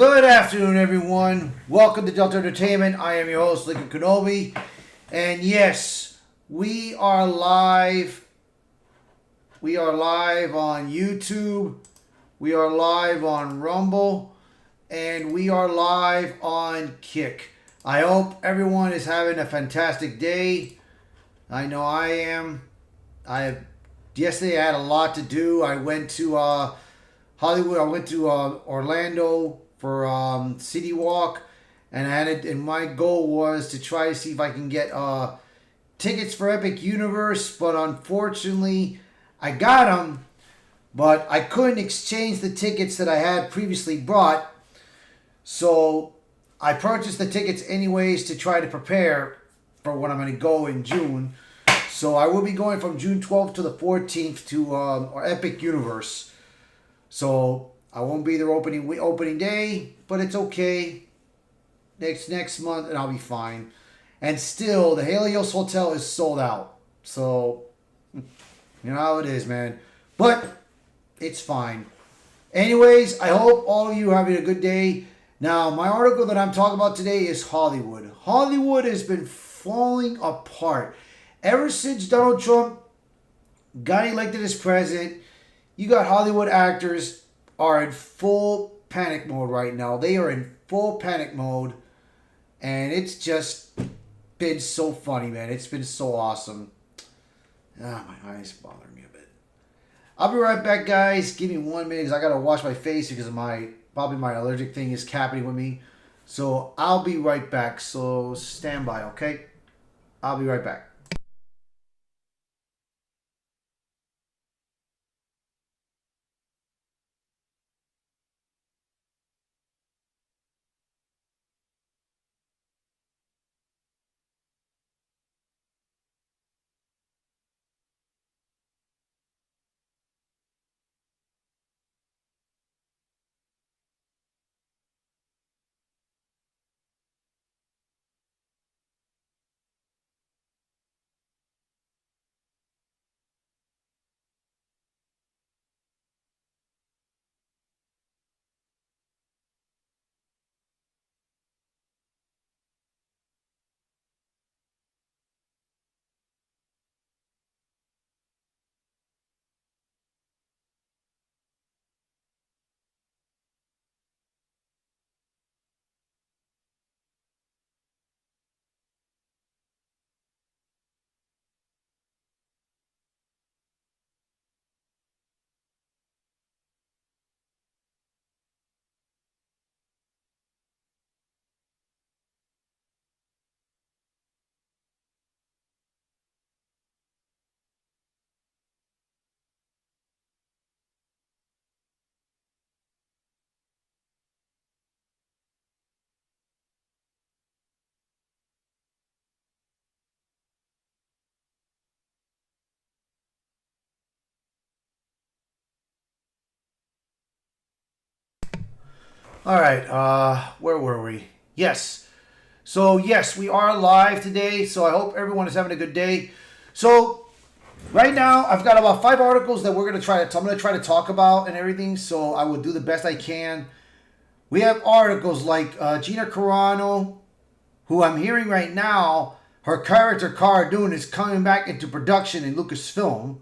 Good afternoon, everyone. Welcome to Delta Entertainment. I am your host, Lincoln Kenobi. And yes, we are live. We are live on YouTube. We are live on Rumble. And we are live on Kick. I hope everyone is having a fantastic day. I know I am. Yesterday I had a lot to do. I went to Hollywood. I went to Orlando for City Walk, and and my goal was to try to see if I can get tickets for Epic Universe. But unfortunately, I got them, but I couldn't exchange the tickets that I had previously bought. So I purchased the tickets anyways to try to prepare for when I'm going to go in June. So I will be going from June 12th to the 14th to Epic Universe. So I won't be there opening day, but it's okay. Next month, and I'll be fine. And still, the Helios Hotel is sold out. So, you know how it is, man. But it's fine. Anyways, I hope all of you are having a good day. Now, my article that I'm talking about today is Hollywood. Hollywood has been falling apart. Ever since Donald Trump got elected as president, you got Hollywood actors are in full panic mode right now. They are in full panic mode. And it's just been so funny, man. It's been so awesome. My eyes bother me a bit. I'll be right back, guys. Give me 1 minute because I got to wash my face because of probably my allergic thing is happening with me. So I'll be right back. So stand by, okay? I'll be right back. All right, where were we? Yes. So, yes, we are live today. So, I hope everyone is having a good day. So, right now, I've got about 5 articles that I'm going to try to talk about and everything. So, I will do the best I can. We have articles like Gina Carano, who I'm hearing right now, her character Cara Dune is coming back into production in Lucasfilm.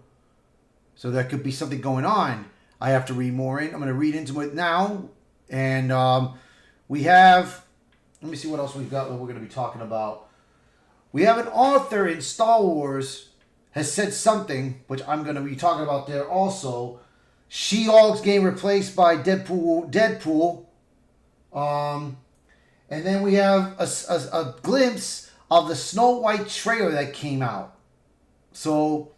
So, there could be something going on. I have to read more in. I'm going to read into it now. And we have, let me see what else we've got that we're going to be talking about. We have an author in Star Wars has said something, which I'm going to be talking about there also. She-Hulk's getting replaced by Deadpool. And then we have a glimpse of the Snow White trailer that came out. So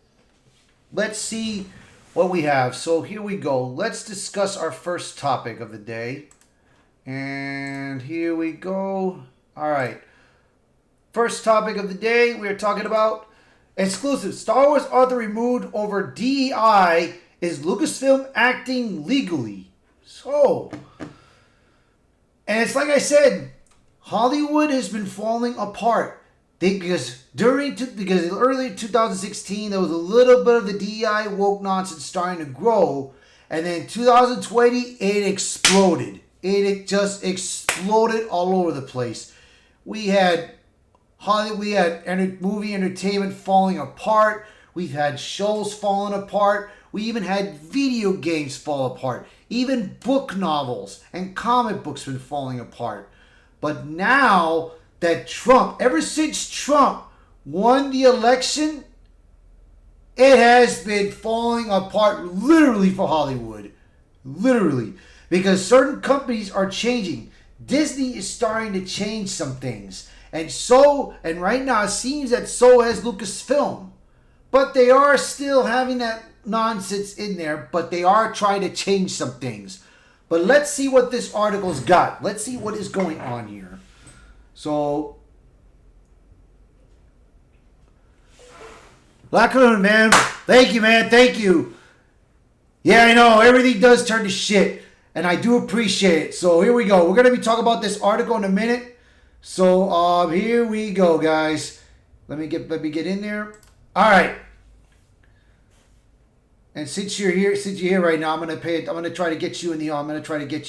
let's see what we have. So here we go. Let's discuss our first topic of the day. And here we go. All right. First topic of the day, we are talking about exclusive. Star Wars author removed over DEI. Is Lucasfilm acting legally? So, and it's like I said, Hollywood has been falling apart. Because early 2016, there was a little bit of the DEI woke nonsense starting to grow. And then in 2020, it exploded. it just exploded all over the place. We had movie entertainment falling apart. We've had shows falling apart. We even had video games fall apart. Even book novels and comic books been falling apart. But now that ever since Trump won the election, it has been falling apart literally for Hollywood. Literally. Because certain companies are changing. Disney is starting to change some things. And right now it seems that so has Lucasfilm. But they are still having that nonsense in there, but they are trying to change some things. But let's see what this article's got. Let's see what is going on here. So, Lachlan, man, thank you, man, thank you. Yeah, I know, everything does turn to shit, and I do appreciate it. So here we go. We're going to be talking about this article in a minute. So here we go, guys. Let me get in there. All right. And since you're here right now, I'm gonna try to get you in the. I'm gonna try to get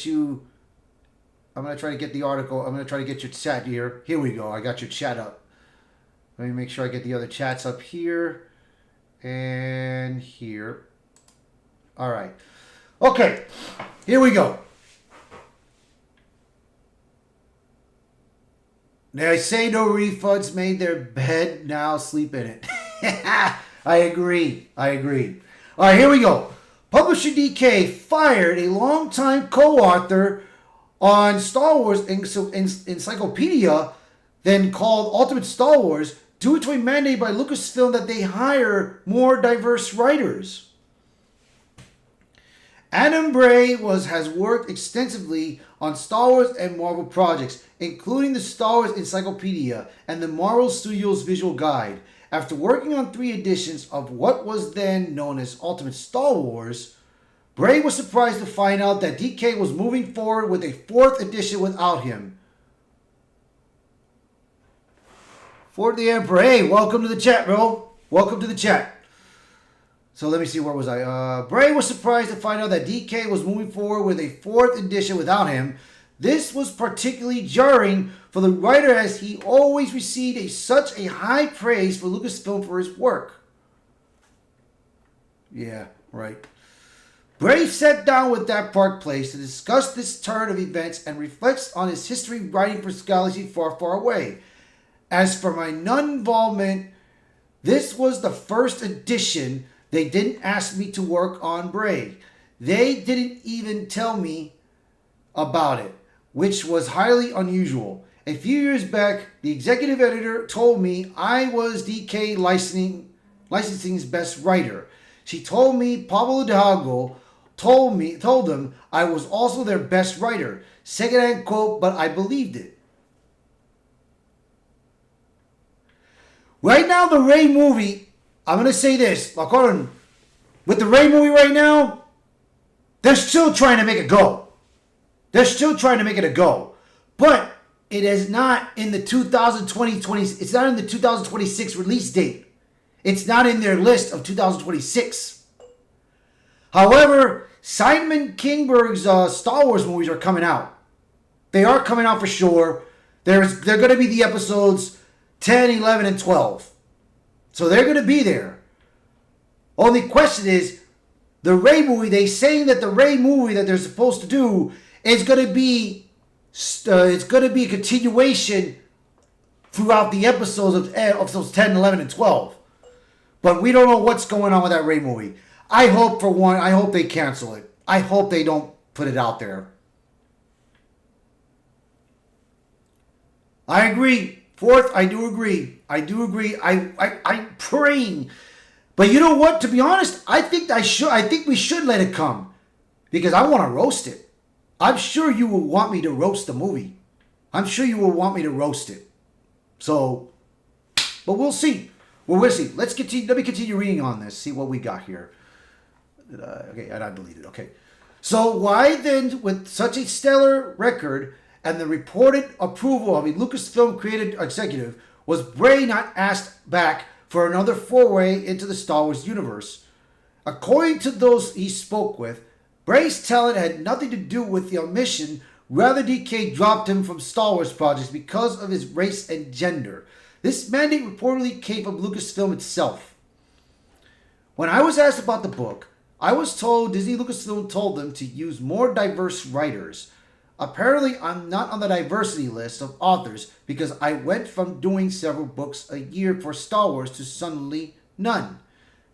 the article. I'm gonna try to get your chat here. Here we go. I got your chat up. Let me make sure I get the other chats up here and here. All right. Okay. Here we go. They say no refunds, made their bed, now sleep in it. I agree. All right, here we go. Publisher DK fired a longtime co-author on Star Wars Encyclopedia, then called Ultimate Star Wars, due to a mandate by Lucasfilm that they hire more diverse writers. Adam Bray has worked extensively on Star Wars and Marvel projects, including the Star Wars Encyclopedia and the Marvel Studios Visual Guide. After working on 3 editions of what was then known as Ultimate Star Wars, Bray was surprised to find out that DK was moving forward with a 4th edition without him. For the Emperor, hey, welcome to the chat, bro. Welcome to the chat. So let me see, where was I? Bray was surprised to find out that DK was moving forward with a 4th edition without him. This was particularly jarring for the writer, as he always received such a high praise for Lucasfilm for his work. Yeah, right. Bray sat down with that Park Place to discuss this turn of events and reflects on his history writing for Galaxy Far, Far Away. As for my non-involvement, this was the 1st edition. They didn't ask me to work on Bray. They didn't even tell me about it, which was highly unusual. A few years back, the executive editor told me I was DK Licensing's best writer. She told me Pablo Hidalgo told them I was also their best writer. Secondhand quote, but I believed it. Right now, the Rey movie, I'm going to say this. With the Rey movie right now, they're still trying to make it go. They're still trying to make it a go. But it is not in the 2020, it's not in the 2026 release date. It's not in their list of 2026. However, Simon Kinberg's Star Wars movies are coming out. They are coming out for sure. They're going to be the episodes 10, 11, and 12. So they're going to be there. Only question is, the Rey movie, they saying that the Rey movie that they're supposed to do is going to be, it's going to be a continuation throughout the episodes of episodes 10, 11, and 12. But we don't know what's going on with that Rey movie. I hope they cancel it. I hope they don't put it out there. I agree. 4th, I do agree. I'm praying. But you know what? To be honest, I think we should let it come. Because I want to roast it. I'm sure you will want me to roast the movie. I'm sure you will want me to roast it. So, but we'll see. Well, we'll see. Let me continue reading on this. See what we got here. Okay, and I deleted it. Okay. So why then, with such a stellar record and the reported approval of a Lucasfilm created executive, was Bray not asked back for another foray into the Star Wars universe? According to those he spoke with, Bray's talent had nothing to do with the omission Rather, DK dropped him from Star Wars projects because of his race and gender. This mandate reportedly came from Lucasfilm itself. When I was asked about the book, I was told Disney Lucasfilm told them to use more diverse writers. Apparently, I'm not on the diversity list of authors because I went from doing several books a year for Star Wars to suddenly none.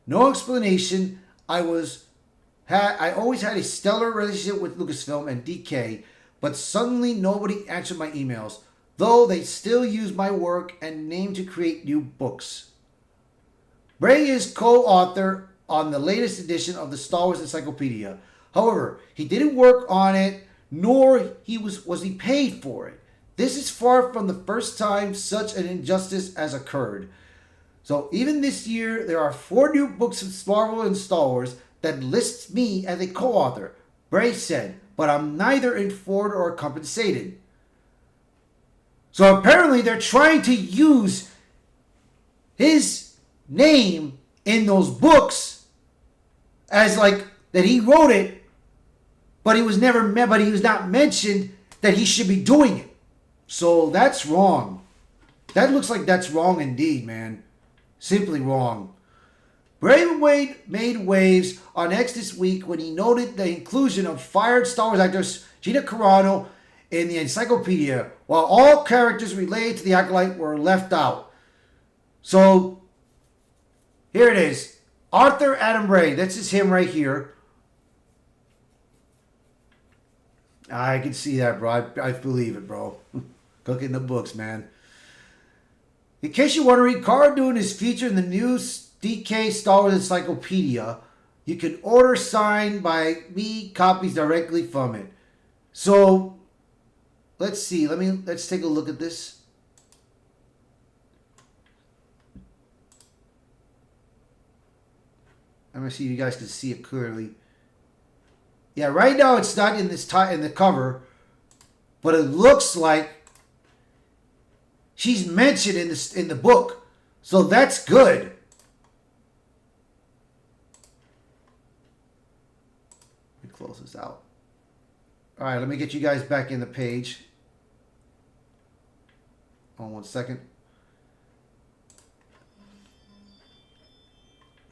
No explanation. I always had a stellar relationship with Lucasfilm and DK, but suddenly nobody answered my emails, though they still use my work and name to create new books. Bray is co-author on the latest edition of the Star Wars Encyclopedia. However, he didn't work on it, nor was he paid for it. This is far from the first time such an injustice has occurred. So even this year, there are 4 new books of Marvel and Star Wars that lists me as a co-author, Bray said, but I'm neither informed or compensated. So apparently they're trying to use his name in those books as like that he wrote it, but he was not mentioned that he should be doing it. So that's wrong. That looks like that's wrong indeed, man. Simply wrong. Bray Wade made waves on X this week when he noted the inclusion of fired Star Wars actress Gina Carano in the encyclopedia, while all characters related to the Acolyte were left out. So, here it is. Arthur Adam Bray. This is him right here. I can see that, bro. I believe it, bro. Cooking the books, man. In case you're wondering, Cara Dune is featured in the new DK Star Wars Encyclopedia. You can order signed by me copies directly from it. So, let's see. Let's take a look at this. I'm gonna see if you guys can see it clearly. Yeah, right now it's not in in the cover, but it looks like she's mentioned in the book, so that's good. Let me close this out. All right, let me get you guys back in the page. Hold on 1 second.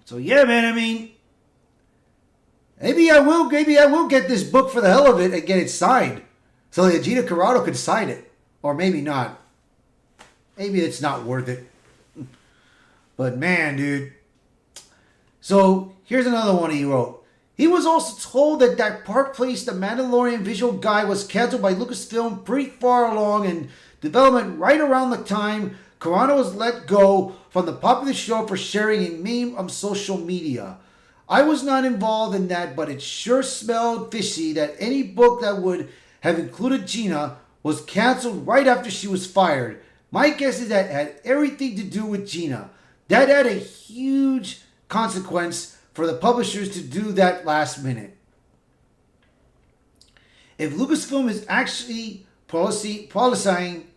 So yeah, man. I mean, maybe I will get this book for the hell of it and get it signed, so that Gina Carano can sign it, or maybe not. Maybe it's not worth it. But man, dude. So here's another one he wrote. He was also told that Park Place, the Mandalorian visual guide, was canceled by Lucasfilm pretty far along in development, right around the time Carano was let go from the popular show for sharing a meme on social media. I was not involved in that, but it sure smelled fishy that any book that would have included Gina was canceled right after she was fired. My guess is that it had everything to do with Gina. That had a huge consequence for the publishers to do that last minute. If Lucasfilm is actually policing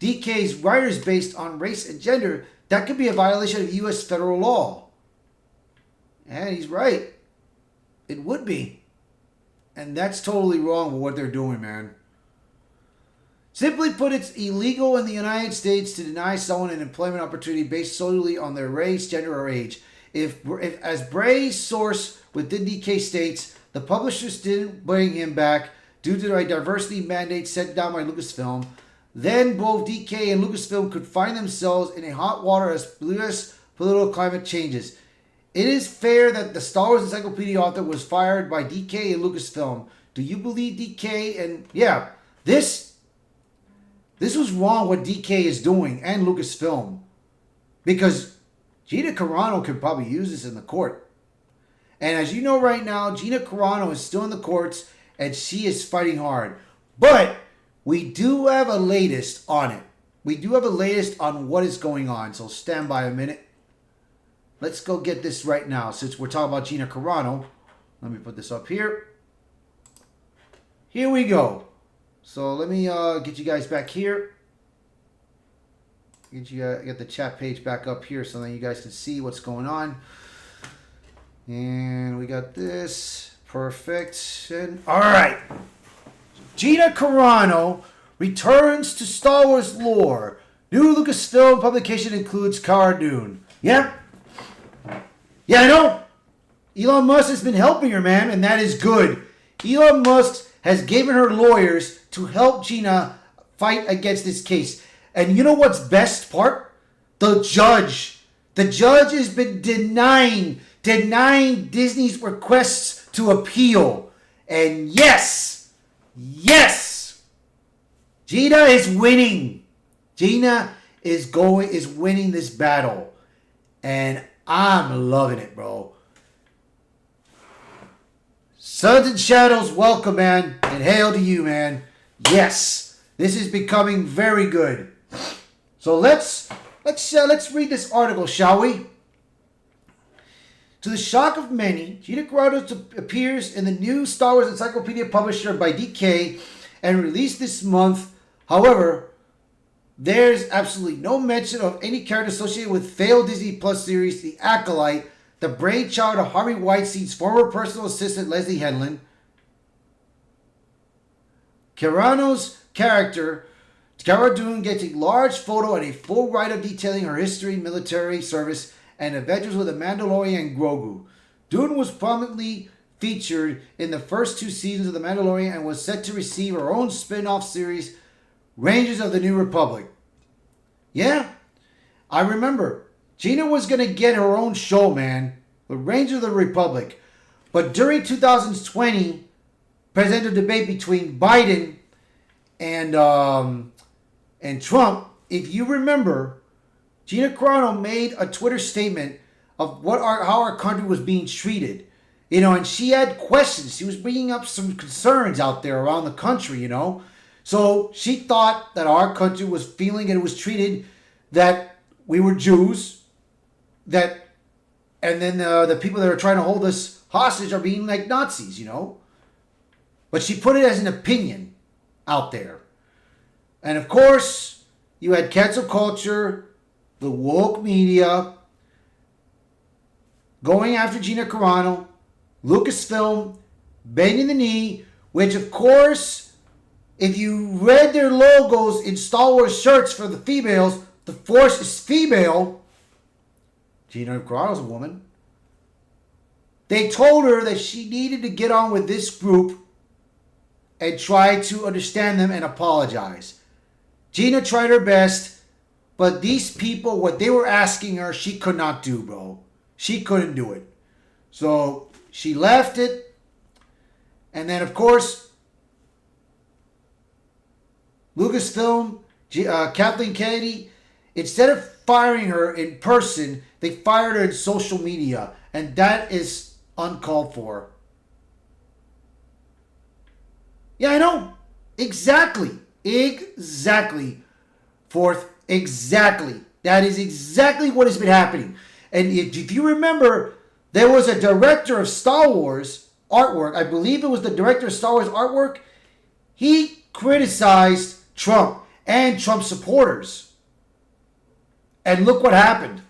DK's writers based on race and gender, that could be a violation of U.S. federal law. And he's right. It would be. And that's totally wrong with what they're doing, man. Simply put, it's illegal in the United States to deny someone an employment opportunity based solely on their race, gender, or age. If as Bray's source within DK states, the publishers didn't bring him back due to a diversity mandate set down by Lucasfilm, then both DK and Lucasfilm could find themselves in a hot water as U.S. political climate changes. It is fair that the Star Wars Encyclopedia author was fired by DK and Lucasfilm. Do you believe DK? And yeah, this was wrong what DK is doing and Lucasfilm, because Gina Carano could probably use this in the court. And as you know right now, Gina Carano is still in the courts and she is fighting hard. But we do have a latest on it. We do have a latest on what is going on. So stand by a minute. Let's go get this right now. Since we're talking about Gina Carano, let me put this up here. Here we go. So let me get you guys back here. Get the chat page back up here so that you guys can see what's going on. And we got this. Perfect. And all right. Gina Carano returns to Star Wars lore. New Lucasfilm publication includes Cara Dune. Yeah. Yeah, I know. Elon Musk has been helping her, man, and that is good. Elon Musk has given her lawyers to help Gina fight against this case. And you know what's best part? The judge. The judge has been denying Disney's requests to appeal. And yes, Gina is winning. Gina is winning this battle. And I'm loving it, bro. Sons and Shadows, welcome, man. And hail to you, man. Yes, this is becoming very good. So let's read this article, shall we? To the shock of many, Gina Carano appears in the new Star Wars Encyclopedia published by DK and released this month. However, there's absolutely no mention of any character associated with failed Disney Plus series The Acolyte, the brainchild of Harvey Weinstein's former personal assistant Leslie Henlon. Carano's character, Cara Dune, gets a large photo and a full write-up detailing her history, military service, and adventures with the Mandalorian and Grogu. Dune was prominently featured in the first 2 seasons of The Mandalorian and was set to receive her own spin-off series, Rangers of the New Republic. Yeah, I remember. Gina was going to get her own show, man. The Rangers of the Republic. But during 2020 presidential debate between Biden and Trump, if you remember, Gina Carano made a Twitter statement of how our country was being treated. You know, and she had questions. She was bringing up some concerns out there around the country, you know. So she thought that our country was feeling and it was treated that we were Jews, and then the people that are trying to hold us hostage are being like Nazis, you know. But she put it as an opinion out there. And of course, you had cancel culture, the woke media, going after Gina Carano, Lucasfilm, bending the knee, which of course, if you read their logos in Star Wars shirts for the females, the Force is female. Gina Carano's a woman. They told her that she needed to get on with this group and try to understand them and apologize. Gina tried her best, but these people, what they were asking her, she could not do, bro. She couldn't do it. So she left it. And then, of course, Lucasfilm, Kathleen Kennedy, instead of firing her in person, they fired her in social media. And that is uncalled for. Yeah, I know. Exactly. Fourth, exactly. That is exactly what has been happening. And if you remember, there was a director of Star Wars artwork. I believe it was the director of Star Wars artwork. He criticized Trump and Trump supporters. And look what happened.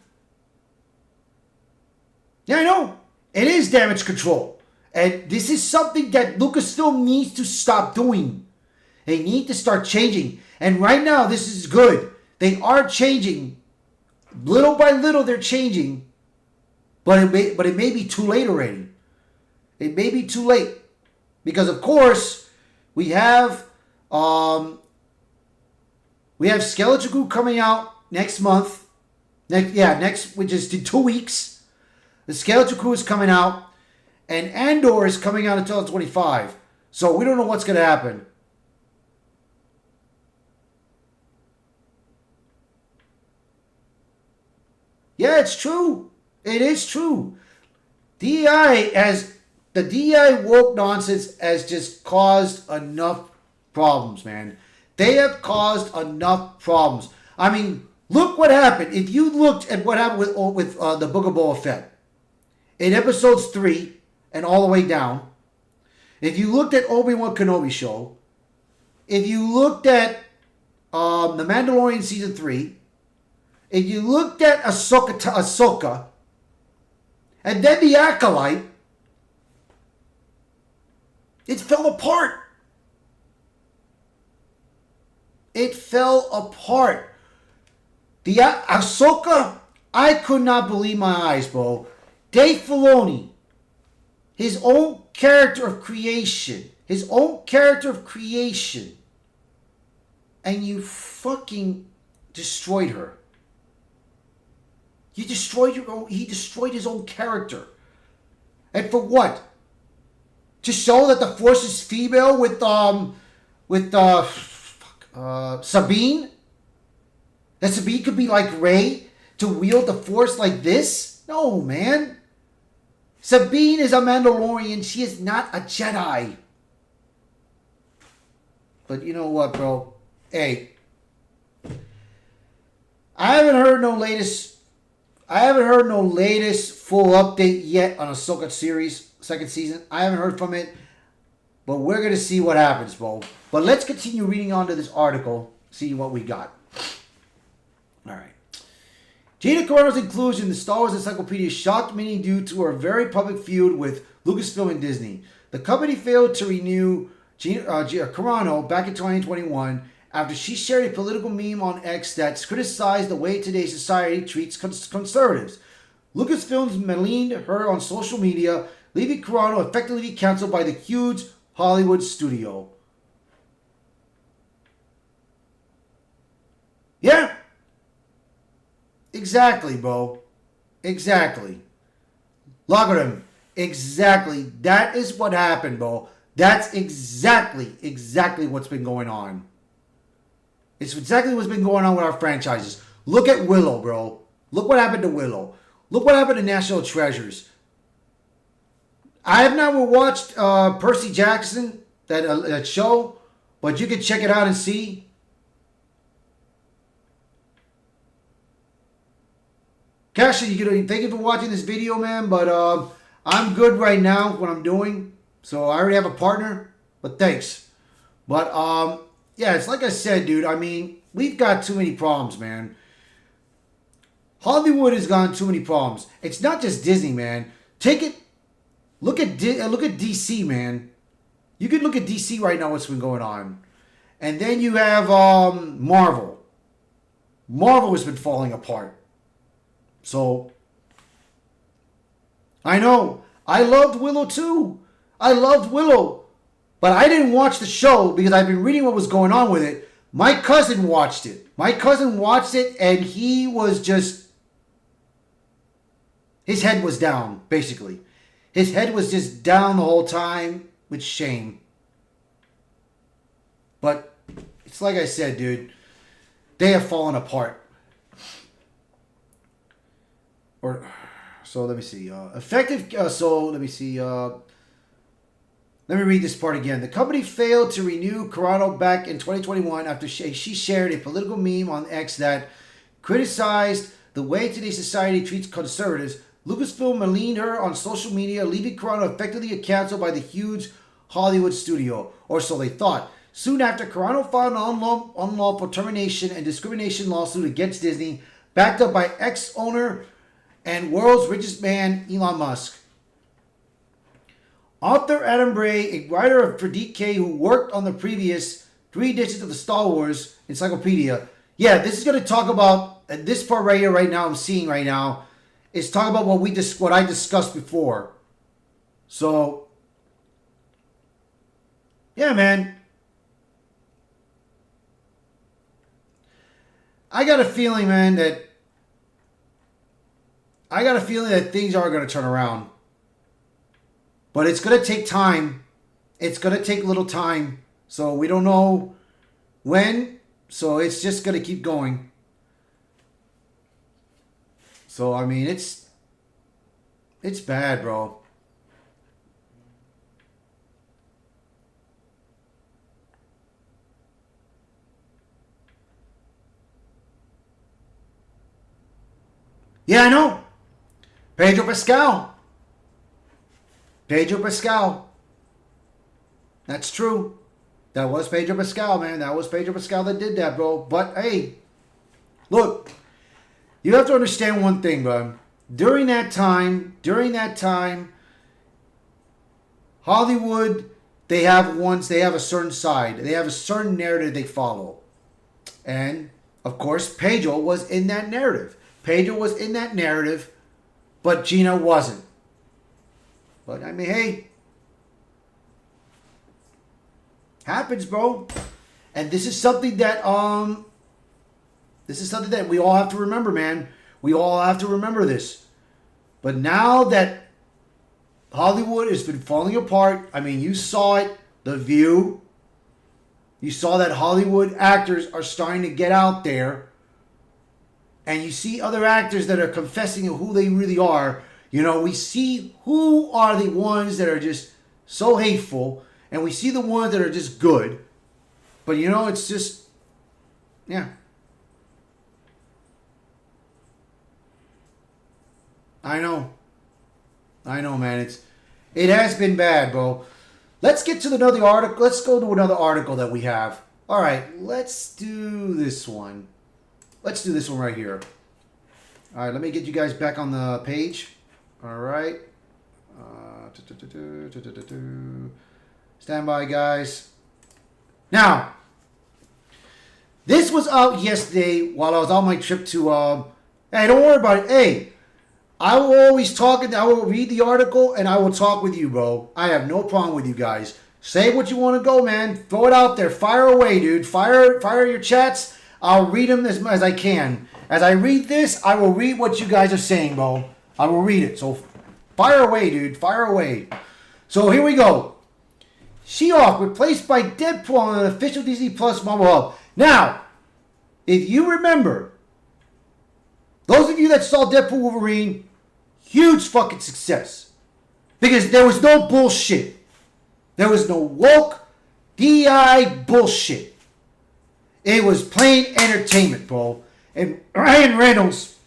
Yeah, I know. It is damage control. And this is something that Lucasfilm needs to stop doing. They need to start changing. And right now, this is good. They are changing. Little by little, they're changing. But it may be too late already. It may be too late. Because, of course, we have Skeleton Crew coming out next month. Which is in 2 weeks. The Skeleton Crew is coming out. And Andor is coming out until 2025. So we don't know what's going to happen. Yeah, it's true. It is true. The DEI woke nonsense has just caused enough problems, man. They have caused enough problems. I mean, look what happened. If you looked at what happened with the Book of Boba Fett in episodes 3 and all the way down, if you looked at Obi-Wan Kenobi show, if you looked at The Mandalorian season 3, if you looked at Ahsoka, and then The Acolyte, it fell apart. It fell apart. The Ahsoka, I could not believe my eyes, bro. Dave Filoni, his own character of creation. His own character of creation. And you fucking destroyed her. You destroyed your own, he destroyed his own character. And for what? To show that the Force is female with Sabine? That Sabine could be like Rey to wield the Force like this? No, man. Sabine is a Mandalorian. She is not a Jedi. But you know what, bro? Hey, I haven't heard no latest full update yet on Ahsoka series, second season. I haven't heard from it, but we're gonna see what happens, bro. But let's continue reading on to this article, see what we got. All right. Gina Carano's inclusion in the Star Wars Encyclopedia shocked many due to her very public feud with Lucasfilm and Disney. The company failed to renew Gina Carano back in 2021 after she shared a political meme on X that criticized the way today's society treats conservatives. Lucasfilms malign her on social media, leaving Carano effectively canceled by the huge Hollywood studio. Yeah. Exactly, bro. Exactly. Logarithm. Exactly. That is what happened, bro. That's exactly what's been going on. It's exactly what's been going on with our franchises. Look at Willow, bro. Look what happened to Willow. Look what happened to National Treasures. I have never watched Percy Jackson, that show, but you can check it out and see. Cashin, thank you for watching this video, man, but I'm good right now what I'm doing. So I already have a partner, but thanks. But yeah, it's like I said, dude. I mean, we've got too many problems, man. Hollywood has gone too many problems. It's not just Disney, man. Look at DC, man. You can look at DC right now. What's been going on, and then you have Marvel. Marvel has been falling apart. So I know I loved Willow too. I loved Willow. But I didn't watch the show because I've been reading what was going on with it. My cousin watched it. And he was just... his head was down, basically. His head was just down the whole time with shame. But it's like I said, dude. They have fallen apart. So let me see. Let me read this part again. The company failed to renew Carano back in 2021 after she shared a political meme on X that criticized the way today's society treats conservatives. Lucasfilm maligned her on social media, leaving Carano effectively canceled by the huge Hollywood studio, or so they thought. Soon after, Carano filed an unlawful termination and discrimination lawsuit against Disney, backed up by ex-owner and world's richest man, Elon Musk. Author Adam Bray, a writer for DK who worked on the previous 3 editions of the Star Wars Encyclopedia. Yeah, this is going to talk about, this part right here, right now, I'm seeing right now, is talk about what I discussed before. So, yeah, man. I got a feeling, man, that things are going to turn around. But it's going to take time. It's going to take a little time. So we don't know when. So it's just going to keep going. So, I mean, it's bad, bro. Yeah, I know. Pedro Pascal. That's true. That was Pedro Pascal, man. That was Pedro Pascal that did that, bro. But, hey, look, you have to understand one thing, bro. During that time, Hollywood, they have a certain side. They have a certain narrative they follow. And, of course, Pedro was in that narrative. Pedro was in that narrative, but Gina wasn't. But, I mean, hey. Happens, bro. And this is something that, we all have to remember, man. We all have to remember this. But now that Hollywood has been falling apart, I mean, you saw it, The View. You saw that Hollywood actors are starting to get out there. And you see other actors that are confessing who they really are. You know, we see who are the ones that are just so hateful. And we see the ones that are just good. But, you know, it's just, yeah. I know, man. It has been bad, bro. Let's get to another article. Let's go to another article that we have. All right, let's do this one. Let's do this one right here. All right, let me get you guys back on the page. All right. Stand by, guys. Now, this was out yesterday while I was on my trip to. Hey, don't worry about it. Hey. I will always talk, I will read the article, and I will talk with you, bro. I have no problem with you guys. Say what you want to go, man. Throw it out there. Fire away, dude. Fire your chats. I'll read them as I can. As I read this, I will read what you guys are saying, bro. I will read it. So fire away, dude. Fire away. So here we go. She-Hulk replaced by Deadpool on an official Disney Plus Marvel Hub. Now, if you remember, those of you that saw Deadpool Wolverine, huge fucking success. Because there was no bullshit. There was no woke, DI bullshit. It was plain entertainment, bro. And Ryan Reynolds.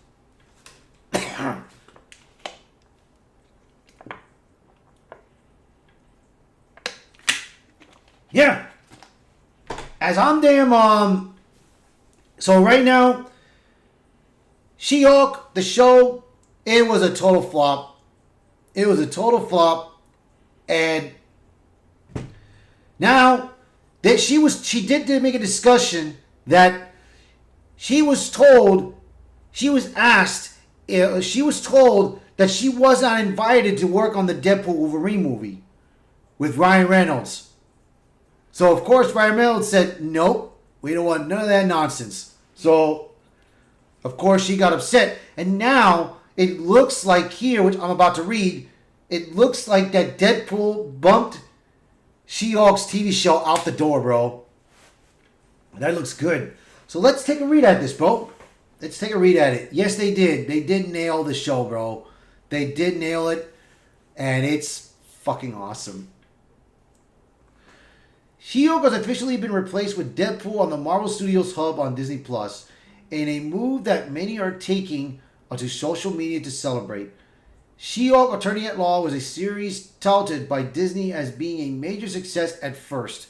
Yeah. As I'm damn, so right now, She-Hulk, the show, it was a total flop. It was a total flop. And now that she did make a discussion that she was told that she was not invited to work on the Deadpool Wolverine movie with Ryan Reynolds. So of course Ryan Reynolds said, nope, we don't want none of that nonsense. So of course, she got upset. And now, it looks like here, which I'm about to read, it looks like that Deadpool bumped She-Hulk's TV show out the door, bro. That looks good. So let's take a read at this, bro. Let's take a read at it. Yes, they did. They did nail the show, bro. They did nail it. And it's fucking awesome. She-Hulk has officially been replaced with Deadpool on the Marvel Studios hub on Disney Plus, in a move that many are taking onto social media to celebrate. She-Hulk Attorney at Law was a series touted by Disney as being a major success at first.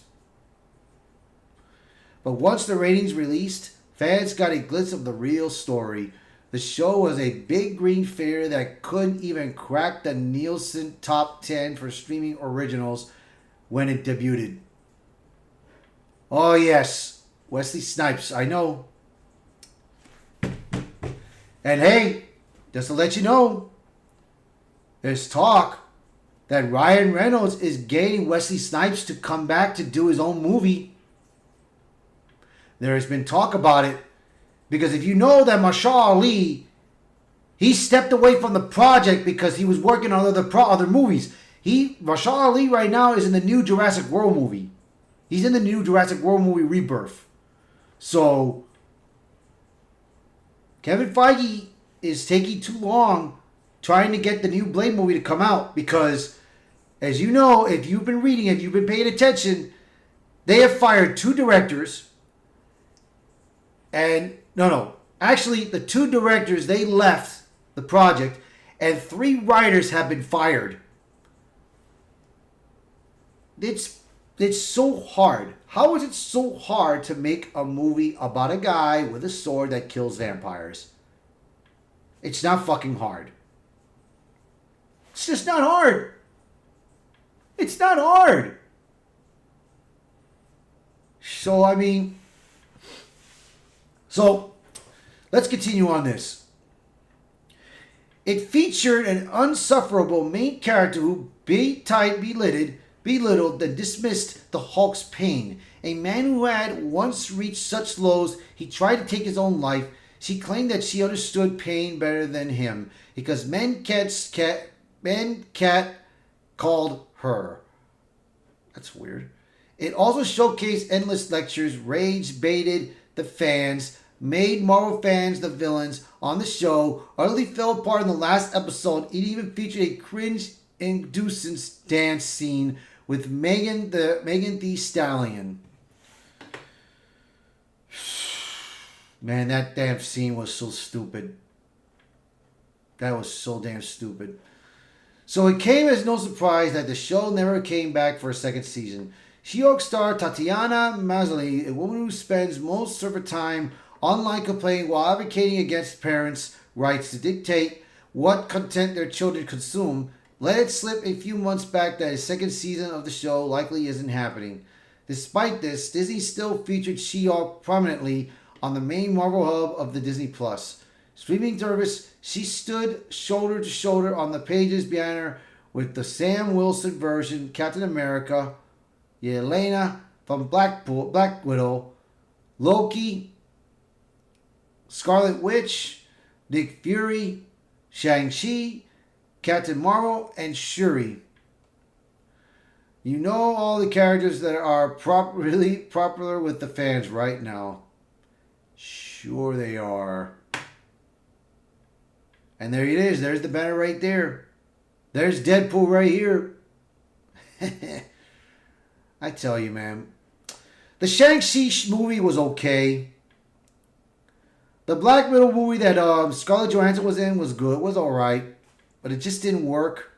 But once the ratings released, fans got a glimpse of the real story. The show was a big green failure that couldn't even crack the Nielsen top 10 for streaming originals when it debuted. Oh yes, Wesley Snipes, I know. And hey, just to let you know, there's talk that Ryan Reynolds is getting Wesley Snipes to come back to do his own movie. There has been talk about it. Because if you know that Mahershala Ali, he stepped away from the project because he was working on other movies. Mahershala Ali right now is in the new Jurassic World movie. He's in the new Jurassic World movie Rebirth. So Kevin Feige is taking too long trying to get the new Blade movie to come out because, as you know, if you've been reading, if you've been paying attention, they have fired 2 directors. And, actually, the 2 directors, they left the project, and 3 writers have been fired. It's so hard. How is it so hard to make a movie about a guy with a sword that kills vampires? It's not fucking hard. It's just not hard. It's not hard. So, I mean, So let's continue on this. It featured an insufferable main character who belittled, and dismissed the Hulk's pain. A man who had once reached such lows he tried to take his own life. She claimed that she understood pain better than him because men cat called her. That's weird. It also showcased endless lectures, rage baited the fans, made Marvel fans the villains on the show, utterly fell apart in the last episode. It even featured a cringe-inducing dance scene with Megan Thee Stallion. Man, that damn scene was so stupid. That was so damn stupid. So it came as no surprise that the show never came back for a second season. She-Hulk star Tatiana Maslany, a woman who spends most of her time online complaining while advocating against parents' rights to dictate what content their children consume, let it slip a few months back that a second season of the show likely isn't happening. Despite this, Disney still featured She-Hulk prominently on the main Marvel hub of the Disney Plus streaming service. She stood shoulder to shoulder on the pages behind her with the Sam Wilson version, Captain America, Yelena from Black Widow, Loki, Scarlet Witch, Nick Fury, Shang-Chi, Captain Marvel, and Shuri. You know all the characters that are really popular with the fans right now. Sure they are. And there it is. There's the banner right there. There's Deadpool right here. I tell you, man. The Shang-Chi movie was okay. The Black Widow movie that Scarlett Johansson was in was good. It was alright. But it just didn't work.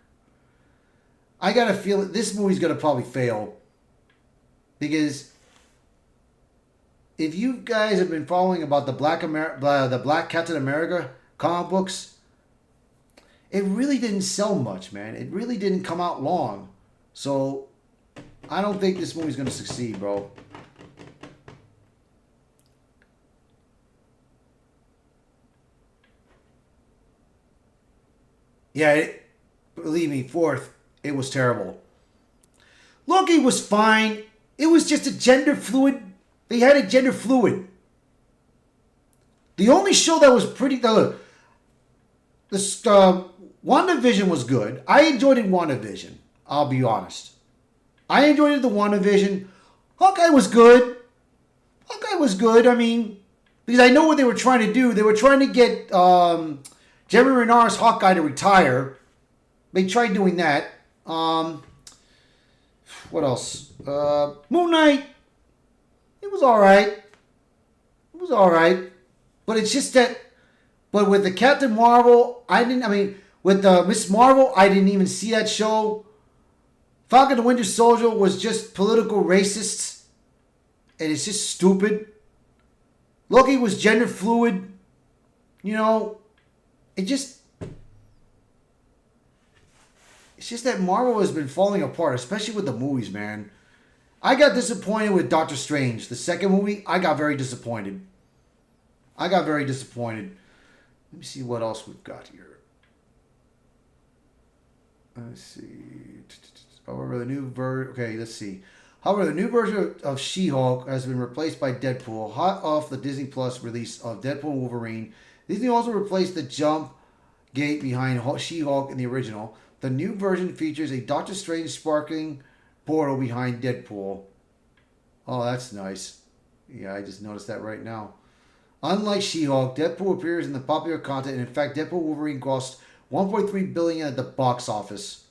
I got a feeling this movie's going to probably fail. Because if you guys have been following about the Black Captain America comic books, it really didn't sell much, man. It really didn't come out long. So, I don't think this movie's going to succeed, bro. Yeah, believe me, fourth, it was terrible. Loki was fine. It was just a gender fluid. They had a gender fluid. The only show that was pretty... WandaVision was good. I enjoyed it in WandaVision. I'll be honest. I enjoyed it the WandaVision. Hawkeye was good. I mean, because I know what they were trying to do. They were trying to get Jeremy Renner's Hawkeye to retire. They tried doing that. What else? Moon Knight. It was alright. But it's just that... But with the Captain Marvel, with the Miss Marvel, I didn't even see that show. Falcon the Winter Soldier was just political racists. And it's just stupid. Loki was gender fluid. You know, it's just that Marvel has been falling apart, especially with the movies, man. I got disappointed with Doctor Strange. The second movie, I got very disappointed. Let me see what else we've got here. Let's see. However, the new version... Okay, let's see. However, the new version of She-Hulk has been replaced by Deadpool. Hot off the Disney Plus release of Deadpool and Wolverine, Disney also replaced the jump gate behind She-Hulk in the original. The new version features a Doctor Strange sparkling portal behind Deadpool. Oh, that's nice. Yeah, I just noticed that right now. Unlike She-Hulk, Deadpool appears in the popular content, and in fact, Deadpool Wolverine grossed $1.3 billion at the box office.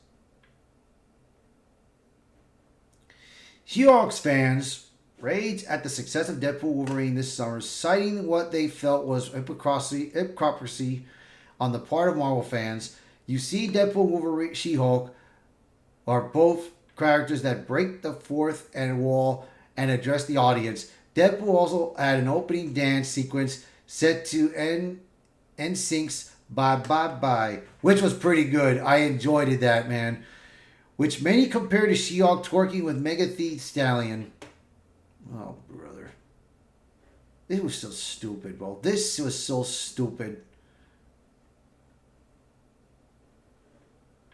She-Hulk's fans raged at the success of Deadpool Wolverine this summer, citing what they felt was hypocrisy on the part of Marvel fans. You see, Deadpool Wolverine, She-Hulk are both characters that break the fourth wall and address the audience. Deadpool also had an opening dance sequence set to NSYNC's Bye Bye Bye, which was pretty good. I enjoyed it, that, man. Which many compare to She-Hulk twerking with Megan Thee Stallion. Oh, brother. It was so stupid, bro. This was so stupid.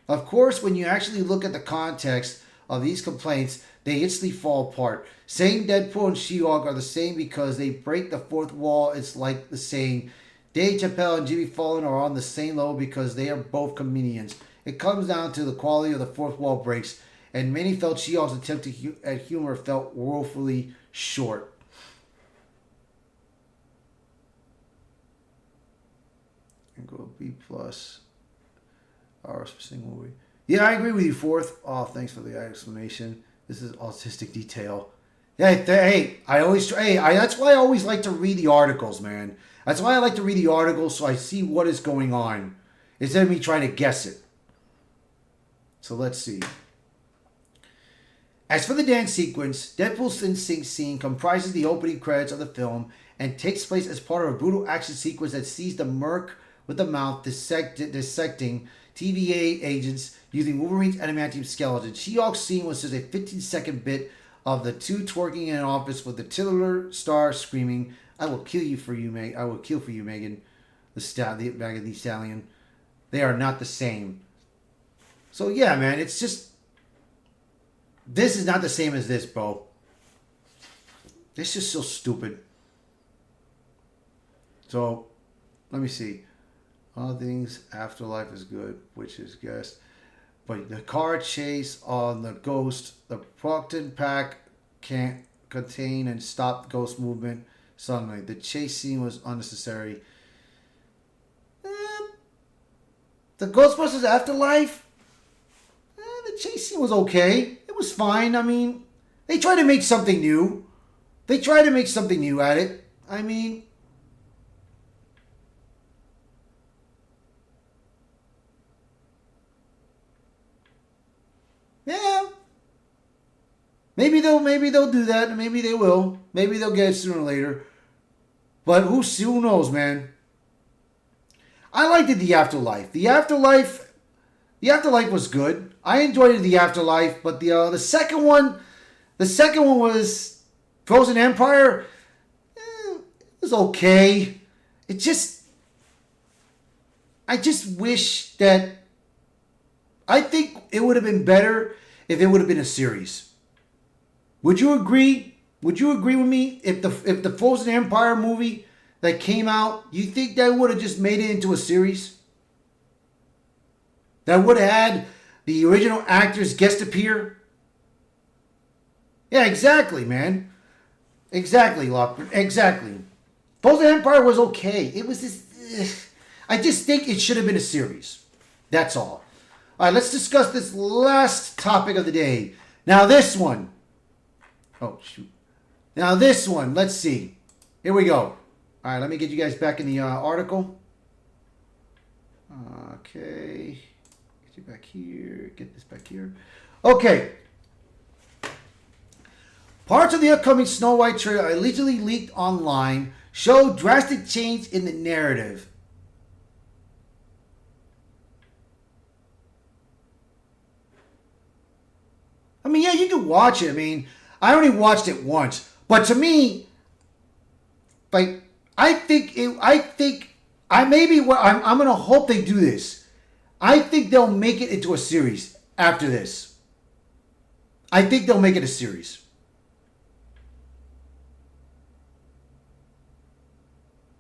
Of course, when you actually look at the context of these complaints, they instantly fall apart. Saying Deadpool and She-Hulk are the same because they break the fourth wall is like the saying Dave Chappelle and Jimmy Fallon are on the same level because they are both comedians. It comes down to the quality of the fourth wall breaks, and many felt She-Hulk's attempt at humor felt woefully short. And go B plus. Our single movie. Yeah, I agree with you. Fourth. Oh, thanks for the explanation. This is autistic detail. Yeah, hey, I always hey, that's why I always like to read the articles, man. That's why I like to read the articles so I see what is going on instead of me trying to guess it. So let's see. As for the dance sequence, Deadpool's NSYNC scene comprises the opening credits of the film and takes place as part of a brutal action sequence that sees the Merc with the mouth dissecting TVA agents using Wolverine's adamantium skeleton. She-Hulk's scene was just a 15-second bit of the two twerking in an office with the titular star screaming, "I will kill you for you, Meg. I will kill for you, Megan." The Megan Thee Stallion. They are not the same. So yeah, man, it's just this is not the same as this, bro. This is so stupid. So let me see. All things Afterlife is good, which is guess. But the car chase on the Ghost, the Procton pack can't contain and stop Ghost movement suddenly. The chase scene was unnecessary. The Ghostbusters Afterlife? The chase scene was okay. It was fine. I mean, they tried to make something new. They tried to make something new at it. I mean, yeah. Maybe they'll do that. Maybe they will. Maybe they'll get it sooner or later. But who knows, man? I liked it, The Afterlife. The Afterlife was good. I enjoyed it, The Afterlife. But the second one was Frozen Empire. It was okay. I just wish that. I think it would have been better if it would have been a series. Would you agree? Would you agree with me if the Frozen Empire movie that came out, you think that would have just made it into a series? That would have had the original actors guest appear? Yeah, exactly, man. Exactly, Lockwood. Exactly. Frozen Empire was okay. It was this. I just think it should have been a series. That's all. All right, let's discuss this last topic of the day. Now this one. Oh, shoot. Now this one. Let's see. Here we go. All right, let me get you guys back in the article. Okay. Get you back here. Get this back here. Okay. Parts of the upcoming Snow White trailer allegedly leaked online show drastic change in the narrative. I mean, yeah, you can watch it. I mean, I only watched it once, but to me, like, I'm gonna hope they do this. I think they'll make it into a series after this. I think they'll make it a series.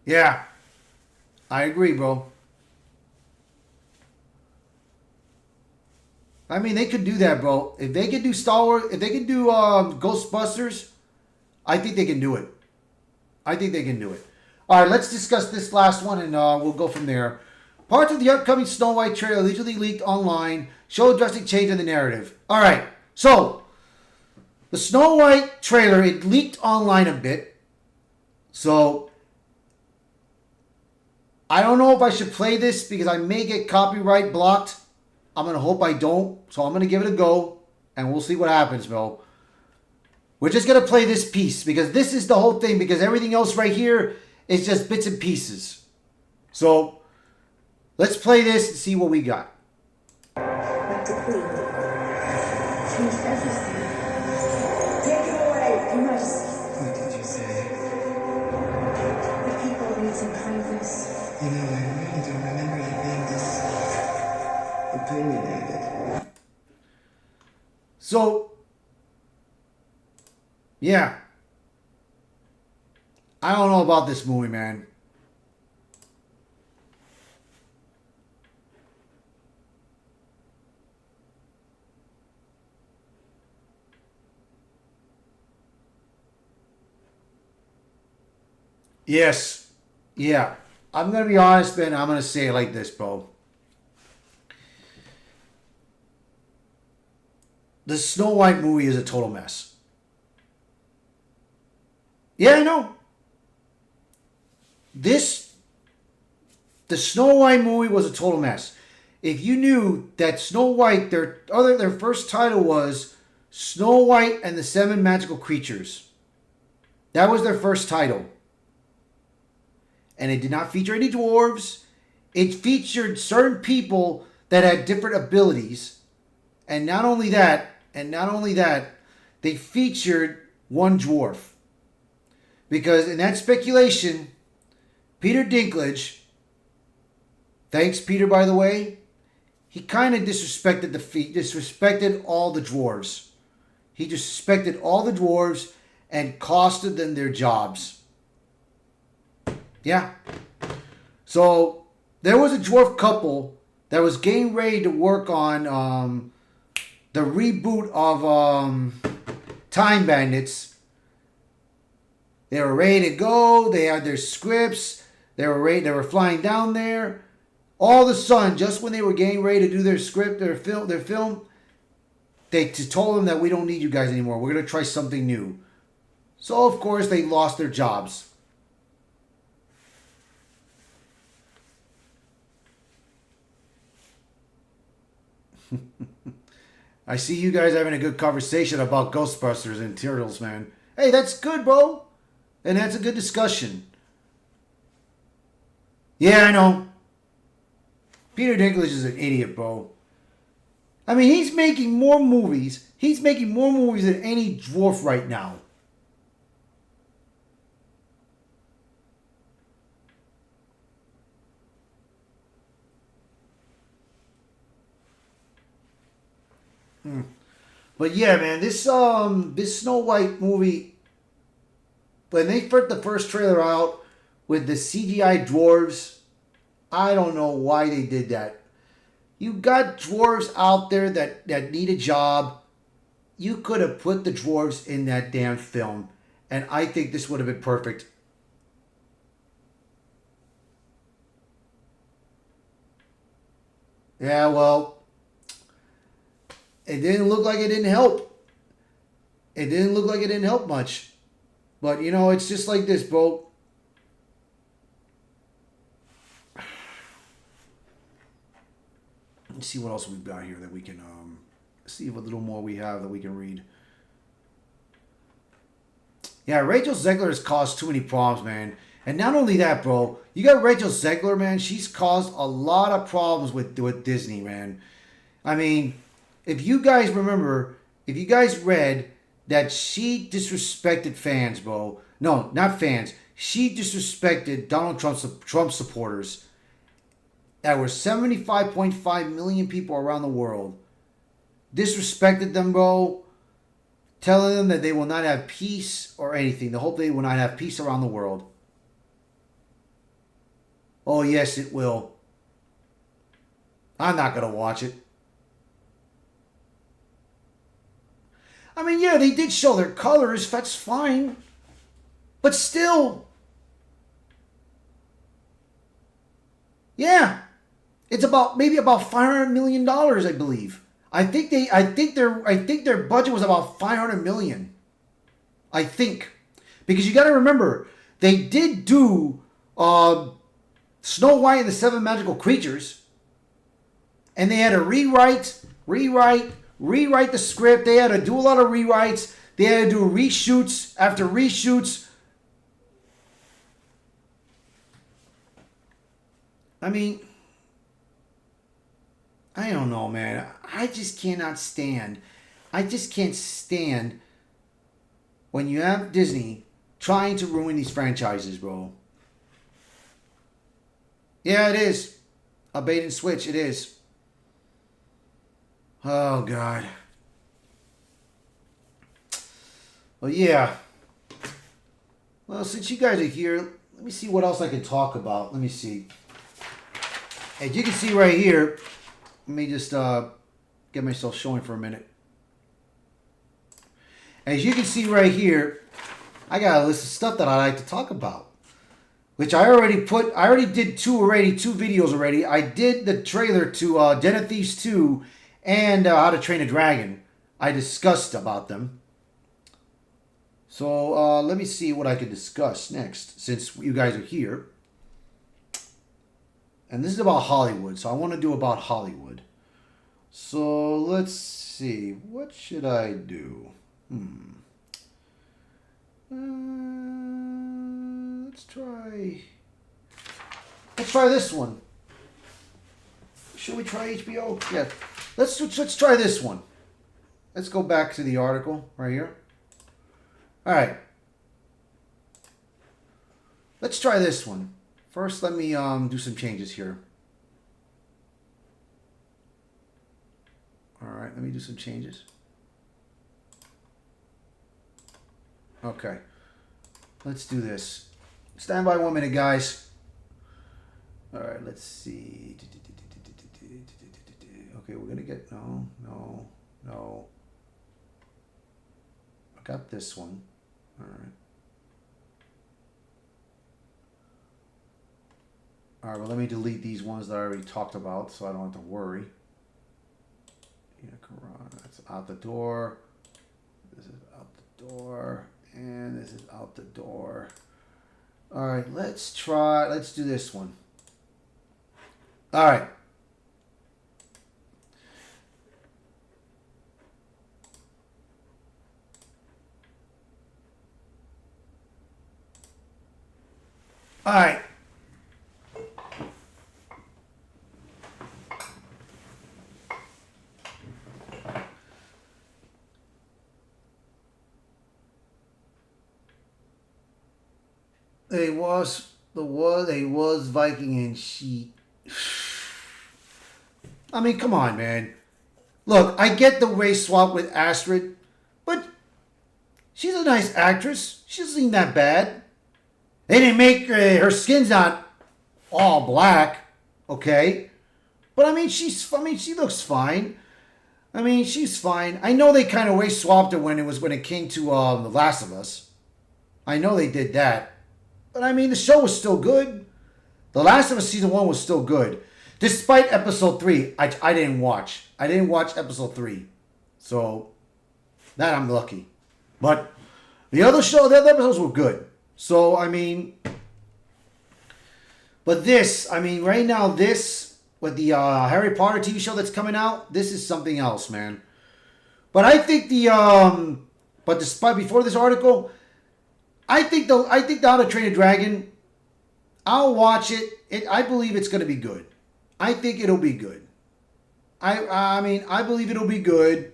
Yeah, I agree, bro. I mean, they could do that, bro. If they could do Star Wars, if they could do Ghostbusters, I think they can do it. I think they can do it. All right, let's discuss this last one, and we'll go from there. Parts of the upcoming Snow White trailer allegedly leaked online show a drastic change in the narrative. All right, so the Snow White trailer, it leaked online a bit. So I don't know if I should play this because I may get copyright blocked. I'm going to hope I don't. So I'm going to give it a go. And we'll see what happens, bro. We're just going to play this piece. Because this is the whole thing. Because everything else right here is just bits and pieces. So let's play this and see what we got. Like the queen. Changed everything. Take it away, Your Majesty. What did you say? Opinionated. So, yeah. I don't know about this movie, man. Yes. Yeah. I'm going to be honest, man. I'm going to say it like this, bro. The Snow White movie is a total mess. Yeah, I know. The Snow White movie was a total mess. If you knew that Snow White, their first title was Snow White and the Seven Magical Creatures. That was their first title. And it did not feature any dwarves. It featured certain people that had different abilities. And not only that, they featured one dwarf. Because in that speculation, Peter Dinklage, thanks Peter by the way, he kind of disrespected all the dwarves. He disrespected all the dwarves and costed them their jobs. Yeah. So there was a dwarf couple that was getting ready to work on the reboot of Time Bandits. They were ready to go. They had their scripts. They were flying down there. All of a sudden, just when they were getting ready to do their script, their film, they told them that we don't need you guys anymore. We're going to try something new. So, of course, they lost their jobs. I see you guys having a good conversation about Ghostbusters and Turtles, man. Hey, that's good, bro. And that's a good discussion. Yeah, I know. Peter Dinklage is an idiot, bro. I mean, he's making more movies. He's making more movies than any dwarf right now. But yeah, man, this Snow White movie, when they put the first trailer out with the CGI dwarves, I don't know why they did that. You got dwarves out there that need a job. You could have put the dwarves in that damn film, and I think this would have been perfect. Yeah, well, it didn't look like it didn't help. It didn't look like it didn't help much. But, you know, it's just like this, bro. Let's see what else we've got here that we can, see what little more we have that we can read. Yeah, Rachel Zegler has caused too many problems, man. And not only that, bro. You got Rachel Zegler, man. She's caused a lot of problems with Disney, man. I mean, if you guys remember, if you guys read that she disrespected fans, bro. No, not fans. She disrespected Donald Trump supporters. There were 75.5 million people around the world. Disrespected them, bro. Telling them that they will not have peace or anything. They hope they will not have peace around the world. Oh, yes, it will. I'm not going to watch it. I mean, yeah, they did show their colors. That's fine. But still. Yeah. It's maybe about $500 million, I believe. I think their budget was about $500 million. I think. Because you got to remember, they did do Snow White and the Seven Magical Creatures. And they had to rewrite the script. They had to do a lot of rewrites. They had to do reshoots after reshoots. I mean, I don't know, man. I just cannot stand. I just can't stand when you have Disney trying to ruin these franchises, bro. Yeah, it is. A bait and switch, it is. Oh, God. Well, yeah. Well, since you guys are here, let me see what else I can talk about. Let me see. As you can see right here, let me just get myself showing for a minute. As you can see right here, I got a list of stuff that I like to talk about. Which I already did two videos already. I did the trailer to Den of Thieves 2 and How to Train a Dragon. I discussed about them. So let me see what I can discuss next, since you guys are here. And this is about Hollywood, so I want to do about Hollywood. So let's see, what should I do? Let's try this one. Should we try HBO? Yeah. Let's try this one. Let's go back to the article right here. All right. Let's try this one. First, let me do some changes here. All right, let me do some changes. Okay. Let's do this. Stand by 1 minute, guys. All right, let's see. Okay, we're going to get... No. I got this one. All right. All right, well, let me delete these ones that I already talked about so I don't have to worry. Yeah, Quran, that's out the door. This is out the door. And this is out the door. All right, let's do this one. All right. All right. They was Viking and she. I mean, come on, man. Look, I get the race swap with Astrid, but she's a nice actress. She doesn't seem that bad. They didn't make her skin's not all black, okay? But I mean, she looks fine. I mean, she's fine. I know they kind of race swapped her when it came to The Last of Us. I know they did that. But I mean, the show was still good. The Last of Us Season 1 was still good. Despite Episode 3, I didn't watch. I didn't watch Episode 3. So, that I'm lucky. But the other episodes were good. So, I mean... But this, I mean, right now, this, with the Harry Potter TV show that's coming out, this is something else, man. But I think before this article... I think the How to Train a Dragon, I'll watch it. I believe it's going to be good. I think it'll be good. I mean, I believe it'll be good.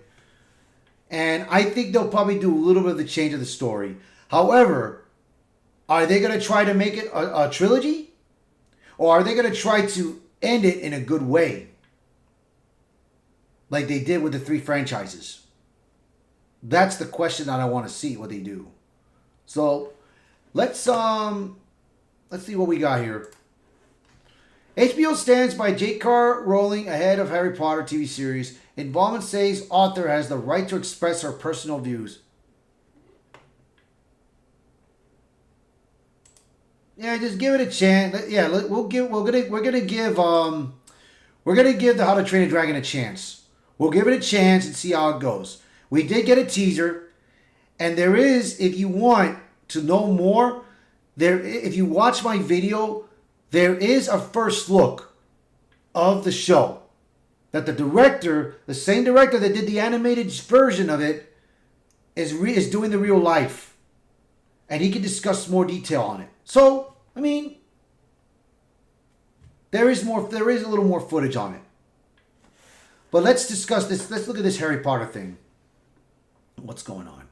And I think they'll probably do a little bit of the change of the story. However, are they going to try to make it a trilogy? Or are they going to try to end it in a good way? Like they did with the 3 franchises. That's the question that I want to see what they do. So, let's see what we got here. HBO stands by J.K. Rowling ahead of Harry Potter TV series. Involvement says author has the right to express her personal views. Yeah, just give it a chance. Yeah, we're gonna give the How to Train a Dragon a chance. We'll give it a chance and see how it goes. We did get a teaser. And there is, if you want to know more, if you watch my video, there is a first look of the show. That the director, the same director that did the animated version of it, is doing the real life. And he can discuss more detail on it. So, I mean, there is a little more footage on it. But let's discuss this. Let's look at this Harry Potter thing. What's going on?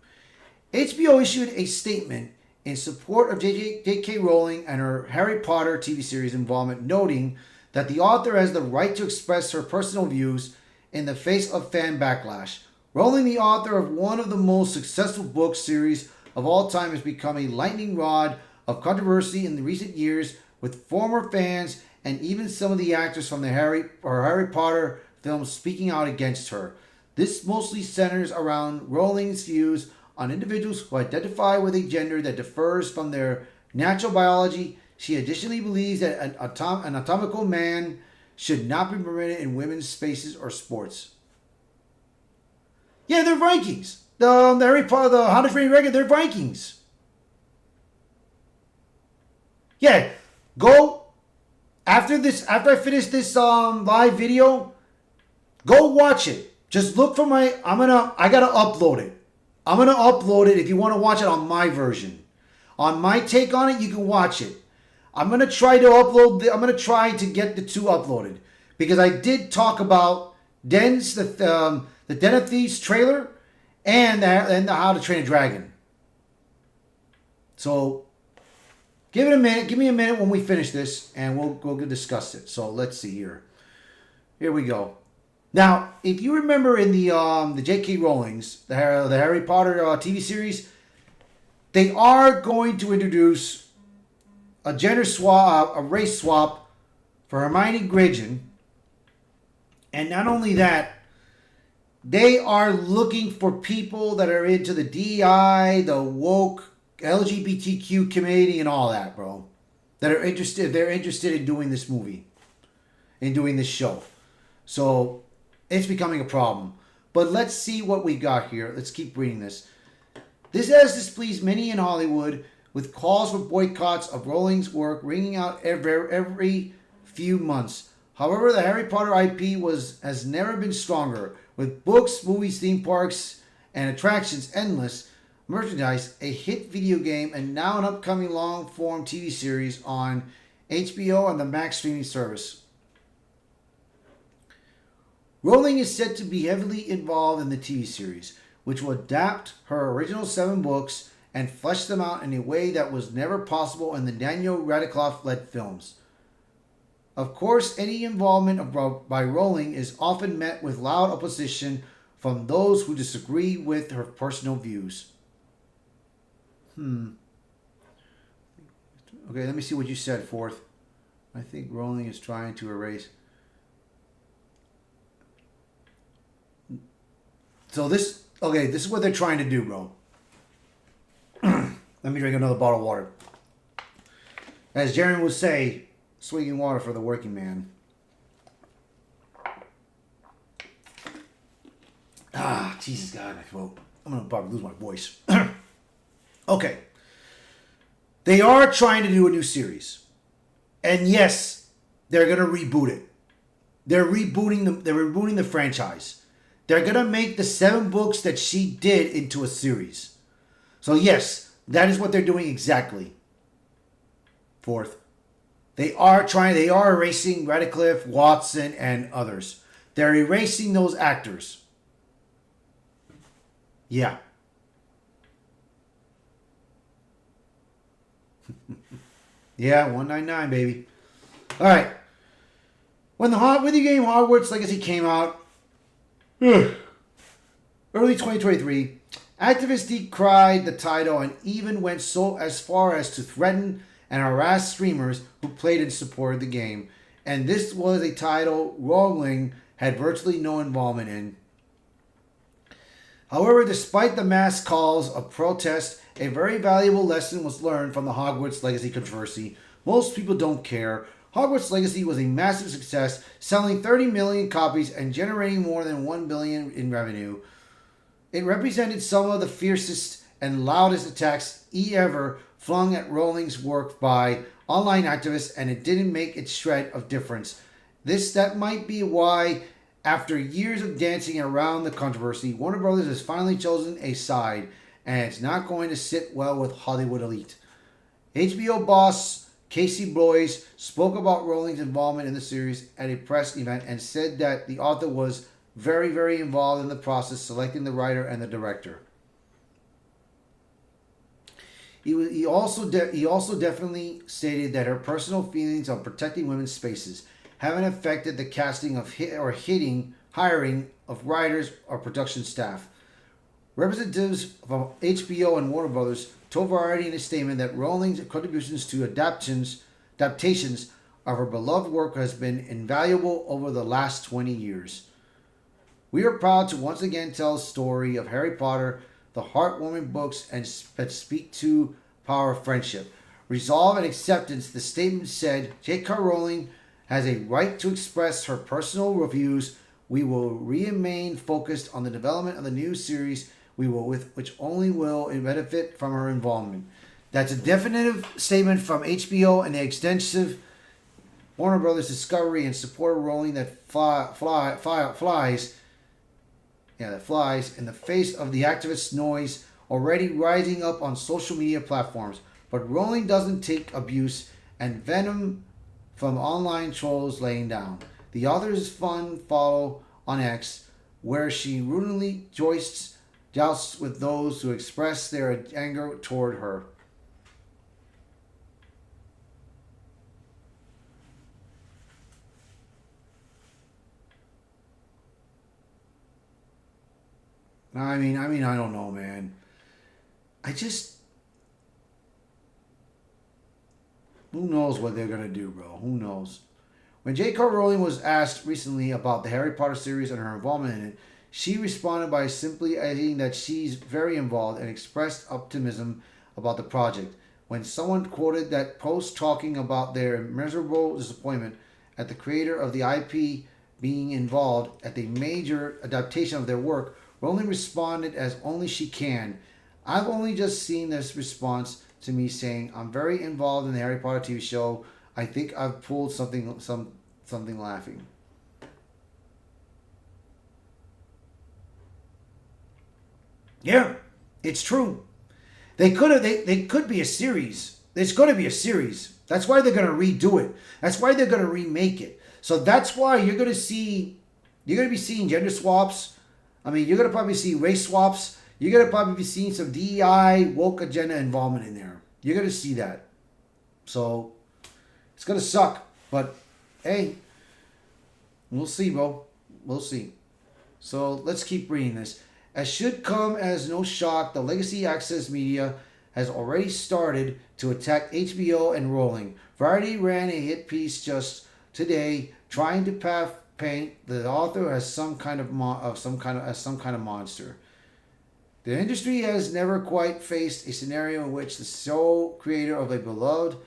HBO issued a statement in support of J.K. Rowling and her Harry Potter TV series involvement, noting that the author has the right to express her personal views in the face of fan backlash. Rowling, the author of one of the most successful book series of all time, has become a lightning rod of controversy in the recent years, with former fans and even some of the actors from the Harry Potter films speaking out against her. This mostly centers around Rowling's views on individuals who identify with a gender that differs from their natural biology. She additionally believes that an anatomical man should not be permitted in women's spaces or sports. Yeah, they're Vikings. The Harry Potter, the How to Train Your Dragon, they're Vikings. Yeah, go after I finish this live video. Go watch it. Just look for I gotta upload it. I'm gonna upload it if you want to watch it on my version. On my take on it, you can watch it. I'm gonna try to get the two uploaded because I did talk about Den's the Den of Thieves trailer and the How to Train a Dragon. So give it a minute. Give me a minute when we finish this, and we'll discuss it. So let's see here. Here we go. Now, if you remember in the J.K. Rowling's the Harry Potter TV series, they are going to introduce a gender swap, a race swap for Hermione Granger, and not only that, they are looking for people that are into the DEI, the woke LGBTQ community, and all that, bro. That are interested. They're interested in doing this movie, in doing this show. So it's becoming a problem. But let's see what we got here. Let's keep reading this. This has displeased many in Hollywood, with calls for boycotts of Rowling's work ringing out every few months. However, the Harry Potter IP has never been stronger, with books, movies, theme parks, and attractions endless, merchandise, a hit video game, and now an upcoming long-form TV series on HBO and the Max streaming service. Rowling is said to be heavily involved in the TV series, which will adapt her original 7 books and flesh them out in a way that was never possible in the Daniel Radcliffe-led films. Of course, any involvement by Rowling is often met with loud opposition from those who disagree with her personal views. Okay, let me see what you said, Fourth. I think Rowling is trying to erase. So this is what they're trying to do, bro. Let me drink another bottle of water. As Jeremy would say, swinging water for the working man. Jesus God, I'm going to probably lose my voice. Okay. They are trying to do a new series. And yes, they're going to reboot it. They're rebooting the franchise. They're going to make the 7 books that she did into a series. So yes, that is what they're doing exactly. Fourth. They are erasing Radcliffe, Watson, and others. They're erasing those actors. Yeah. Yeah, 199, baby. All right. When the video game Hogwarts Legacy came out, early 2023, activists decried the title and even went so as far as to threaten and harass streamers who played and supported the game. And this was a title Rowling had virtually no involvement in. However, despite the mass calls of protest, a very valuable lesson was learned from the Hogwarts Legacy controversy. Most people don't care. Hogwarts Legacy was a massive success, selling 30 million copies and generating more than $1 billion in revenue. It represented some of the fiercest and loudest attacks ever flung at Rowling's work by online activists, and it didn't make its shred of difference. That might be why, after years of dancing around the controversy, Warner Brothers has finally chosen a side, and it's not going to sit well with Hollywood elite. HBO boss Casey Bloys spoke about Rowling's involvement in the series at a press event and said that the author was very, very involved in the process, selecting the writer and the director. He also definitely stated that her personal feelings on protecting women's spaces haven't affected the casting of hitting hiring of writers or production staff. Representatives from HBO and Warner Brothers told Variety in a statement that Rowling's contributions to adaptations of her beloved work has been invaluable over the last 20 years. We are proud to once again tell a story of Harry Potter, the heartwarming books that speak to power of friendship. Resolve and acceptance, the statement said, J.K. Rowling has a right to express her personal reviews. We will remain focused on the development of the new series, which only will benefit from her involvement. That's a definitive statement from HBO and the extensive Warner Brothers Discovery and support of Rowling that flies in the face of the activist noise already rising up on social media platforms. But Rowling doesn't take abuse and venom from online trolls laying down. The author's fun follow on X, where she routinely jousts with those who express their anger toward her. I mean, I don't know, man. Who knows what they're gonna do, bro? Who knows? When J.K. Rowling was asked recently about the Harry Potter series and her involvement in it, she responded by simply adding that she's very involved and expressed optimism about the project. When someone quoted that post talking about their miserable disappointment at the creator of the IP being involved at the major adaptation of their work, Rowling responded as only she can. I've only just seen this response to me saying, I'm very involved in the Harry Potter TV show. I think I've pulled something laughing. Yeah, it's true. They could be a series. There's going to be a series. That's why they're going to redo it. That's why they're going to remake it. So that's why you're going to be seeing gender swaps. I mean, you're going to probably see race swaps. You're going to probably be seeing some DEI, woke agenda involvement in there. You're going to see that. So it's going to suck. But hey, we'll see, bro. We'll see. So let's keep reading this. As should come as no shock, the Legacy Access Media has already started to attack HBO and Rowling. Variety ran a hit piece just today trying to paint the author as some kind of monster. The industry has never quite faced a scenario in which the sole creator of a beloved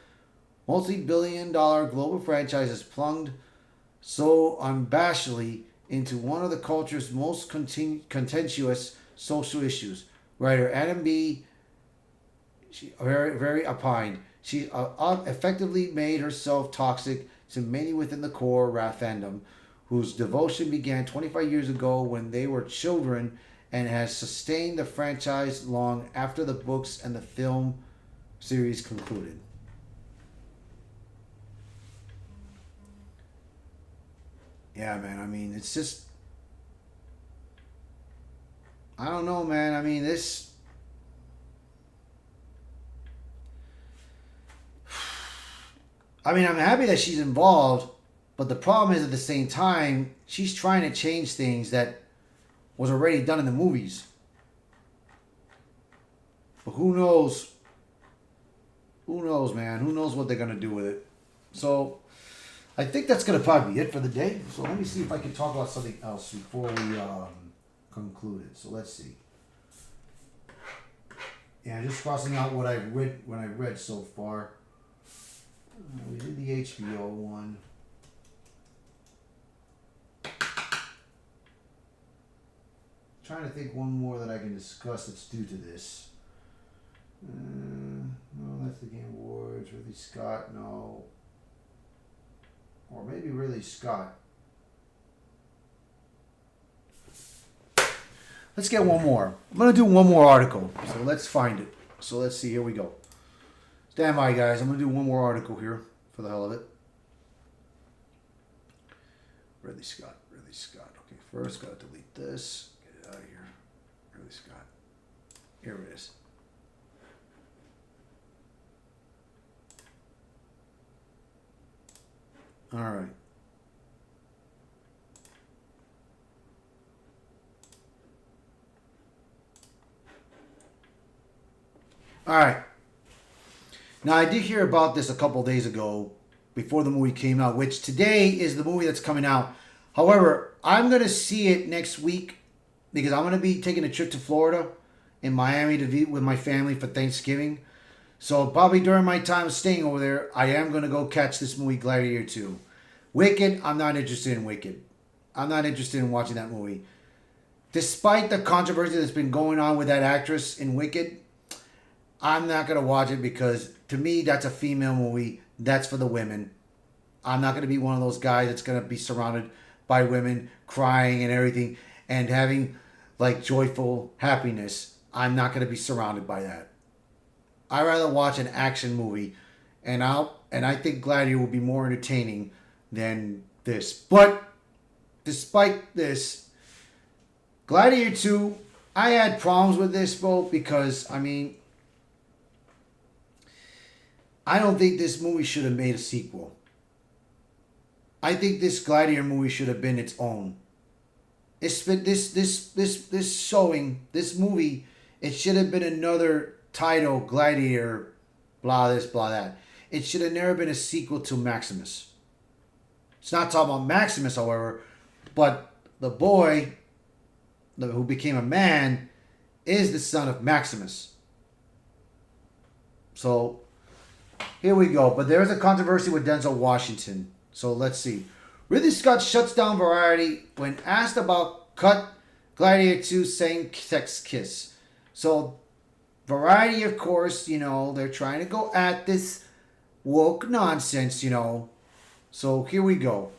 multi-billion-dollar global franchise has plunged so unabashedly into one of the culture's most contentious social issues. Writer Adam B. She very opined. She effectively made herself toxic to many within the core Wrath fandom, whose devotion began 25 years ago when they were children and has sustained the franchise long after the books and the film series concluded. Yeah, man. I mean, it's just... I don't know, man. I mean, this... I mean, I'm happy that she's involved, but the problem is at the same time, she's trying to change things that was already done in the movies. But who knows? Who knows, man? Who knows what they're going to do with it? So, I think that's going to probably be it for the day. So let me see if I can talk about something else before we conclude it. So let's see. Yeah, just crossing out what I read so far. We did the HBO one. Trying to think one more that I can discuss that's due to this. No, that's the Game Awards. Ridley Scott, no. Or maybe Ridley Scott. Let's get one more. I'm going to do one more article. So let's find it. So let's see. Here we go. Stand by, guys. I'm going to do one more article here for the hell of it. Ridley Scott. Okay, first got to delete this. Get it out of here. Ridley Scott. Here it is. All right. All right. Now, I did hear about this a couple days ago before the movie came out, which today is the movie that's coming out. However, I'm going to see it next week because I'm going to be taking a trip to Florida in Miami to be with my family for Thanksgiving. So probably during my time staying over there, I am going to go catch this movie, Gladiator 2. Wicked, I'm not interested in Wicked. I'm not interested in watching that movie. Despite the controversy that's been going on with that actress in Wicked, I'm not going to watch it because to me, that's a female movie. That's for the women. I'm not going to be one of those guys that's going to be surrounded by women crying and everything and having like joyful happiness. I'm not going to be surrounded by that. I'd rather watch an action movie, and I think Gladiator will be more entertaining than this. But despite this, Gladiator 2, I had problems with this, bro, because I mean, I don't think this movie should have made a sequel. I think this Gladiator movie should have been its own. It's been this showing, this movie, it should have been another title, Gladiator, blah this, blah that. It should have never been a sequel to Maximus. It's not talking about Maximus, however, but the boy who became a man is the son of Maximus. So here we go. But there's a controversy with Denzel Washington. So let's see. Ridley Scott shuts down Variety when asked about cut Gladiator 2 same-sex kiss. So Variety, of course, you know, they're trying to go at this woke nonsense, you know. So here we go.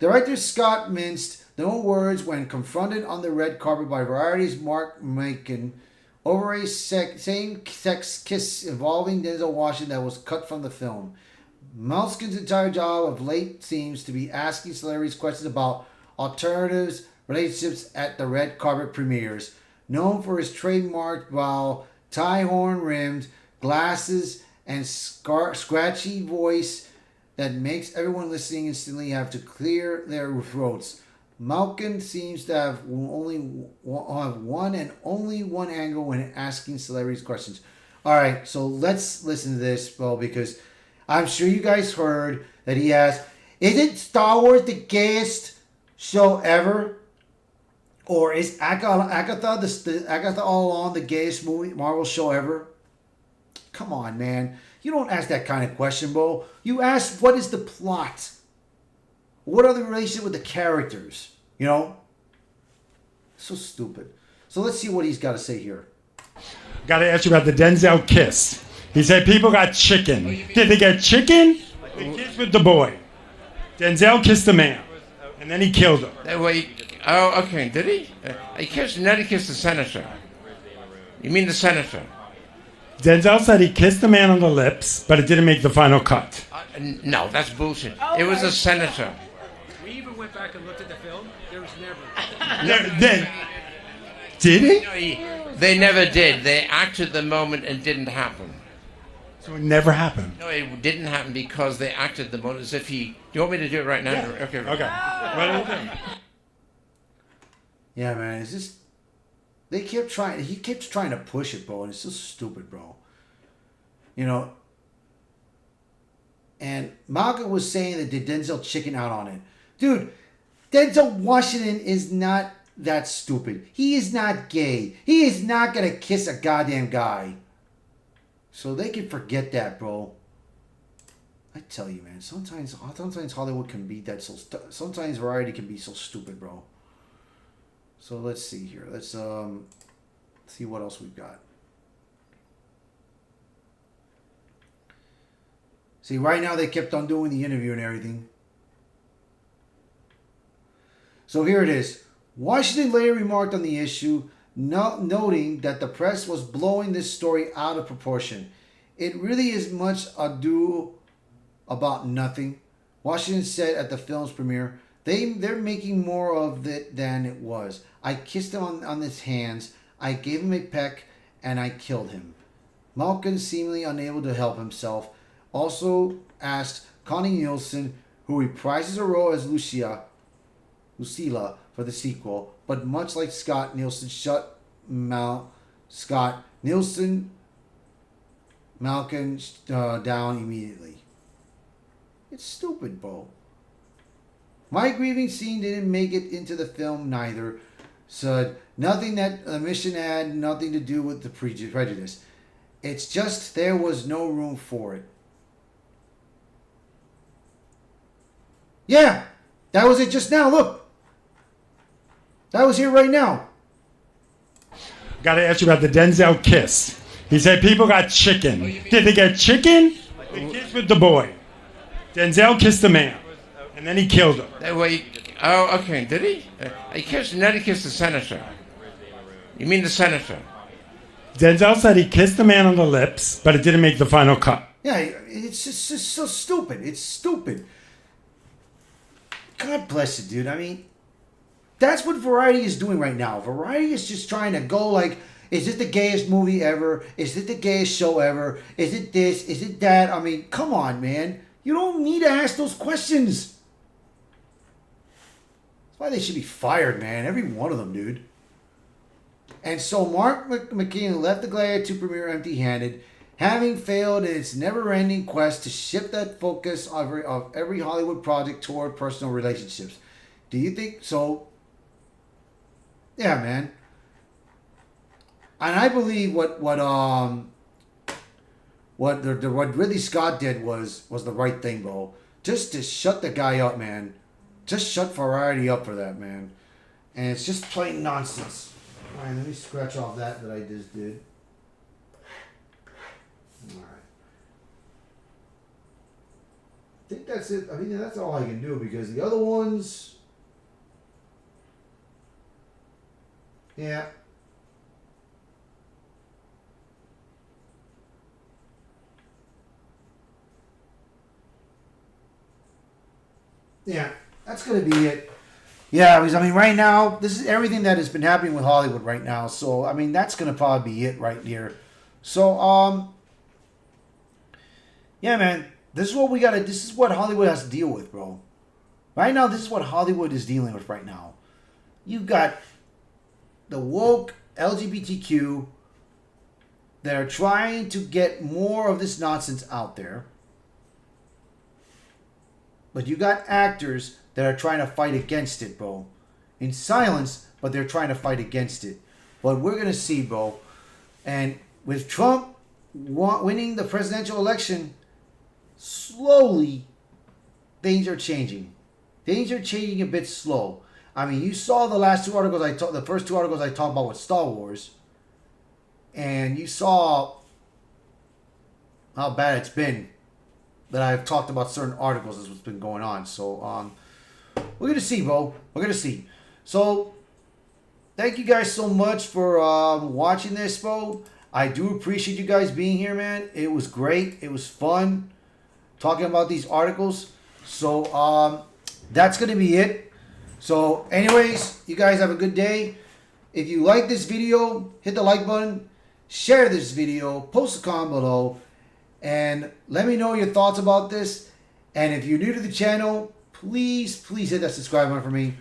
Director Scott minced no words when confronted on the red carpet by Variety's Mark Macon over a same-sex kiss involving Denzel Washington that was cut from the film. Malkin's entire job of late seems to be asking celebrities questions about alternatives, relationships at the red carpet premieres. Known for his trademarked bow, tie horn rimmed glasses, and scratchy voice that makes everyone listening instantly have to clear their throats. Malkin seems to have only one angle when asking celebrities questions. All right, so let's listen to this, bro, because I'm sure you guys heard that he asked, "Isn't Star Wars the gayest show ever?" Or is Agatha All Along the gayest movie Marvel show ever? Come on, man. You don't ask that kind of question, bro. You ask, what is the plot? What are the relationship with the characters? You know? So stupid. So let's see what he's got to say here. Got to ask you about the Denzel kiss. He said people got chicken. Did they get chicken? They kissed with the boy. Denzel kissed the man. And then he killed him. Oh, okay. Did he? He kissed the senator. You mean the senator? Denzel said he kissed the man on the lips, but it didn't make the final cut. No, that's bullshit. It was a senator. We even went back and looked at the film. There was never. Did he? No, they never did. They acted the moment and didn't happen. So it never happened. No, it didn't happen because they acted the moment as if he... Do you want me to do it right now? Yeah. Okay. Okay. What do you think? Yeah, man, it's just he keeps trying to push it, bro, and it's so stupid, bro. You know, and Malcolm was saying that the Denzel chicken out on it. Dude, Denzel Washington is not that stupid. He is not gay. He is not gonna kiss a goddamn guy. So they can forget that, bro. I tell you, man, sometimes Hollywood can be that sometimes Variety can be so stupid, bro. So let's see here. Let's see what else we've got. See, right now they kept on doing the interview and everything. So here it is. Washington later remarked on the issue, noting that the press was blowing this story out of proportion. It really is much ado about nothing. Washington said at the film's premiere, they're making more of it than it was. I kissed him on his hands, I gave him a peck, and I killed him. Malkin, seemingly unable to help himself, also asked Connie Nielsen, who reprises her role as Lucilla for the sequel, but much like Scott, Nielsen shut mouth. Scott Nielsen Malcolm down immediately. It's stupid, bro. My grieving scene didn't make it into the film neither. Said nothing that the mission had nothing to do with the prejudice. It's just there was no room for it. Yeah, that was it just now. Look. That was here right now. Got to ask you about the Denzel kiss. He said people got chicken. Did they get chicken? The kiss with the boy. Denzel kissed the man, and then he killed him. Oh, okay. Did he? Nettie kissed the senator. You mean the senator? Denzel said he kissed the man on the lips, but it didn't make the final cut. Yeah, it's just so stupid. It's stupid. God bless you, dude. I mean, that's what Variety is doing right now. Variety is just trying to go like, is it the gayest movie ever? Is it the gayest show ever? Is it this? Is it that? I mean, come on, man. You don't need to ask those questions. That's why they should be fired, man. Every one of them, dude. And so Mark McKean left the Gladiator 2 premiere empty-handed, having failed in its never-ending quest to shift that focus of every Hollywood project toward personal relationships. Do you think so? Yeah, man. And I believe what Ridley Scott did was the right thing, bro. Just to shut the guy up, man. Just shut Variety up for that, man. And it's just plain nonsense. All right, let me scratch off that I just did. All right. I think that's it. I mean, that's all I can do because the other ones... Yeah. Yeah, that's going to be it. Yeah, because, I mean, right now, this is everything that has been happening with Hollywood right now. So, I mean, that's going to probably be it right here. So, yeah, man, this is what we got to, this is what Hollywood has to deal with, bro. Right now, this is what Hollywood is dealing with right now. You got the woke LGBTQ that are trying to get more of this nonsense out there. But you got actors that are trying to fight against it, bro. In silence, but they're trying to fight against it. But we're going to see, bro. And with Trump winning the presidential election, slowly, things are changing. Things are changing a bit slow. I mean, you saw the last two articles the first two articles I talked about with Star Wars. And you saw how bad it's been. That I've talked about certain articles as what's been going on. So, we're going to see, bro. We're going to see. So, thank you guys so much for watching this, bro. I do appreciate you guys being here, man. It was great. It was fun talking about these articles. So, that's going to be it. So, anyways, you guys have a good day. If you like this video, hit the like button. Share this video. Post a comment below. And let me know your thoughts about this. And if you're new to the channel, please hit that subscribe button for me.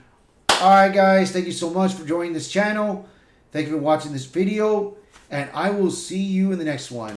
Alright guys, thank you so much for joining this channel. Thank you for watching this video. And I will see you in the next one.